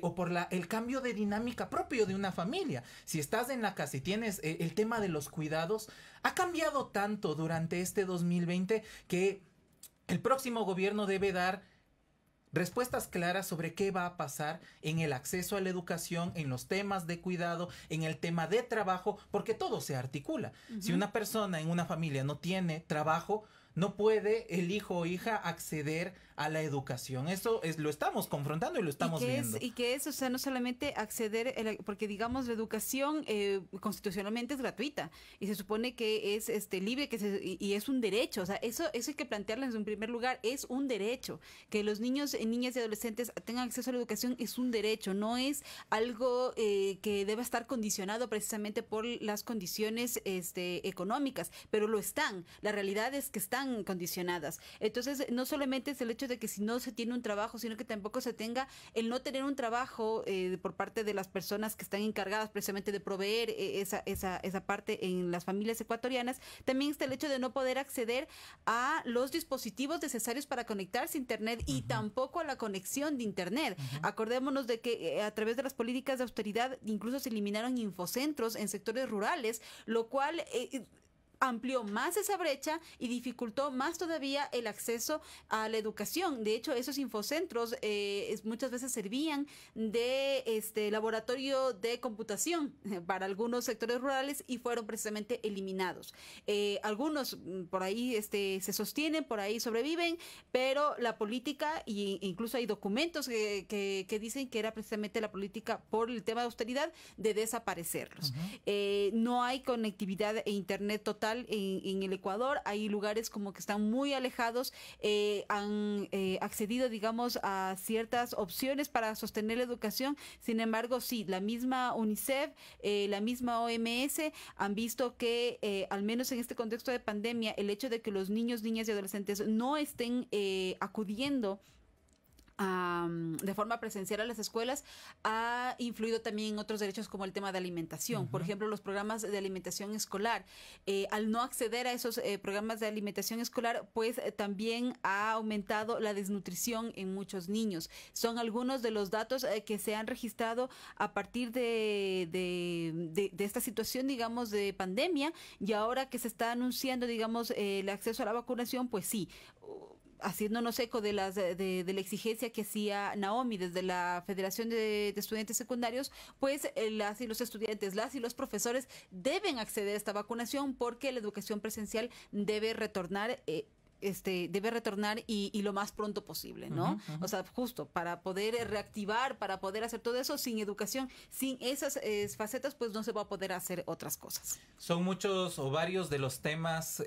o por el cambio de dinámica propio de una familia. Si estás en la casa y tienes el tema de los cuidados, ha cambiado tanto durante este 2020 que el próximo gobierno debe dar respuestas claras sobre qué va a pasar en el acceso a la educación, en los temas de cuidado, en el tema de trabajo, porque todo se articula. Si una persona en una familia no tiene trabajo, no puede el hijo o hija acceder a la educación. Eso lo estamos confrontando y lo estamos viendo. Y que es, o sea, no solamente acceder, porque digamos la educación constitucionalmente es gratuita y se supone que es libre y es un derecho. O sea, eso hay que plantearlo en primer lugar, es un derecho. Que los niños, niñas y adolescentes tengan acceso a la educación es un derecho, no es algo que deba estar condicionado precisamente por las condiciones económicas, pero lo están. La realidad es que están condicionadas. Entonces, no solamente es el hecho de que si no se tiene un trabajo, sino que tampoco se tenga el no tener un trabajo por parte de las personas que están encargadas precisamente de proveer esa parte en las familias ecuatorianas. También está el hecho de no poder acceder a los dispositivos necesarios para conectarse a Internet y tampoco a la conexión de Internet. Acordémonos de que a través de las políticas de austeridad incluso se eliminaron infocentros en sectores rurales, lo cual amplió más esa brecha y dificultó más todavía el acceso a la educación. De hecho, esos infocentros muchas veces servían de laboratorio de computación para algunos sectores rurales y fueron precisamente eliminados. Algunos por ahí se sostienen, por ahí sobreviven, pero la política, y incluso hay documentos que dicen que era precisamente la política por el tema de austeridad de desaparecerlos. No hay conectividad e internet total en el Ecuador, hay lugares como que están muy alejados, han accedido, digamos, a ciertas opciones para sostener la educación. Sin embargo, sí, la misma UNICEF, la misma OMS han visto que, al menos en este contexto de pandemia, el hecho de que los niños, niñas y adolescentes no estén acudiendo de forma presencial a las escuelas ha influido también en otros derechos como el tema de alimentación. Por ejemplo, los programas de alimentación escolar. Al no acceder a esos programas de alimentación escolar, pues también ha aumentado la desnutrición en muchos niños. Son algunos de los datos que se han registrado a partir de esta situación, digamos, de pandemia, y ahora que se está anunciando, digamos, el acceso a la vacunación, pues sí, haciéndonos eco de la exigencia que hacía Naomi desde la Federación de Estudiantes Secundarios, pues las y los estudiantes, las y los profesores deben acceder a esta vacunación porque la educación presencial debe retornar y lo más pronto posible, ¿no? O sea, justo para poder reactivar, para poder hacer todo eso, sin educación, sin esas facetas, pues no se va a poder hacer otras cosas. Son muchos o varios de los temas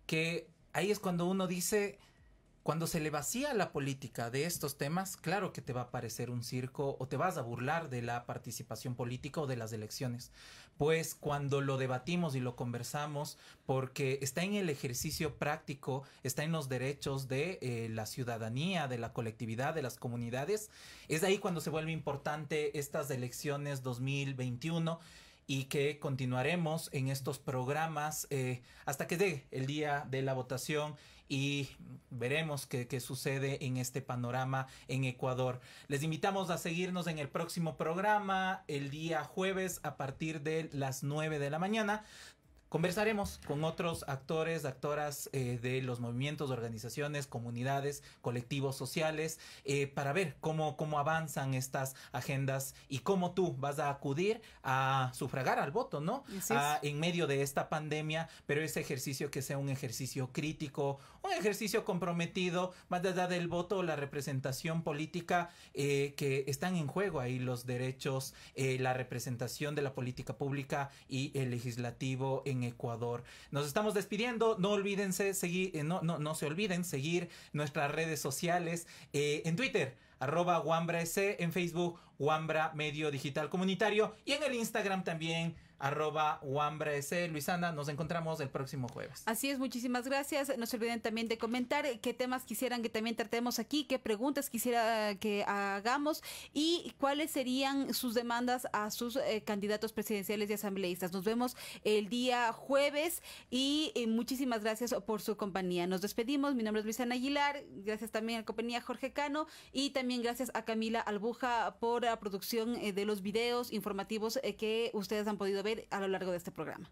que ahí es cuando uno dice, cuando se le vacía la política de estos temas, claro que te va a parecer un circo o te vas a burlar de la participación política o de las elecciones. Pues cuando lo debatimos y lo conversamos, porque está en el ejercicio práctico, está en los derechos de la ciudadanía, de la colectividad, de las comunidades, es ahí cuando se vuelve importante estas elecciones 2021 y que continuaremos en estos programas hasta que llegue el día de la votación y veremos qué sucede en este panorama en Ecuador. Les invitamos a seguirnos en el próximo programa el día jueves a partir de las 9 de la mañana. Conversaremos con otros actores, actoras de los movimientos, organizaciones, comunidades, colectivos sociales, para ver cómo avanzan estas agendas y cómo tú vas a acudir a sufragar al voto, ¿no? En medio de esta pandemia, pero ese ejercicio que sea un ejercicio crítico, un ejercicio comprometido, más allá del voto, la representación política, que están en juego ahí los derechos, la representación de la política pública y el legislativo en Ecuador. Nos estamos despidiendo. No olvídense seguir, no se olviden seguir nuestras redes sociales en Twitter @WambraEC, en Facebook Wambra Medio Digital Comunitario y en el Instagram también @WambraS. Luisana, nos encontramos el próximo jueves. Así es, muchísimas gracias. No se olviden también de comentar qué temas quisieran que también tratemos aquí, qué preguntas quisiera que hagamos y cuáles serían sus demandas a sus candidatos presidenciales y asambleístas. Nos vemos el día jueves y muchísimas gracias por su compañía. Nos despedimos. Mi nombre es Luisana Aguilar. Gracias también a la compañía Jorge Cano y también gracias a Camila Albuja por la producción de los videos informativos que ustedes han podido ver a lo largo de este programa.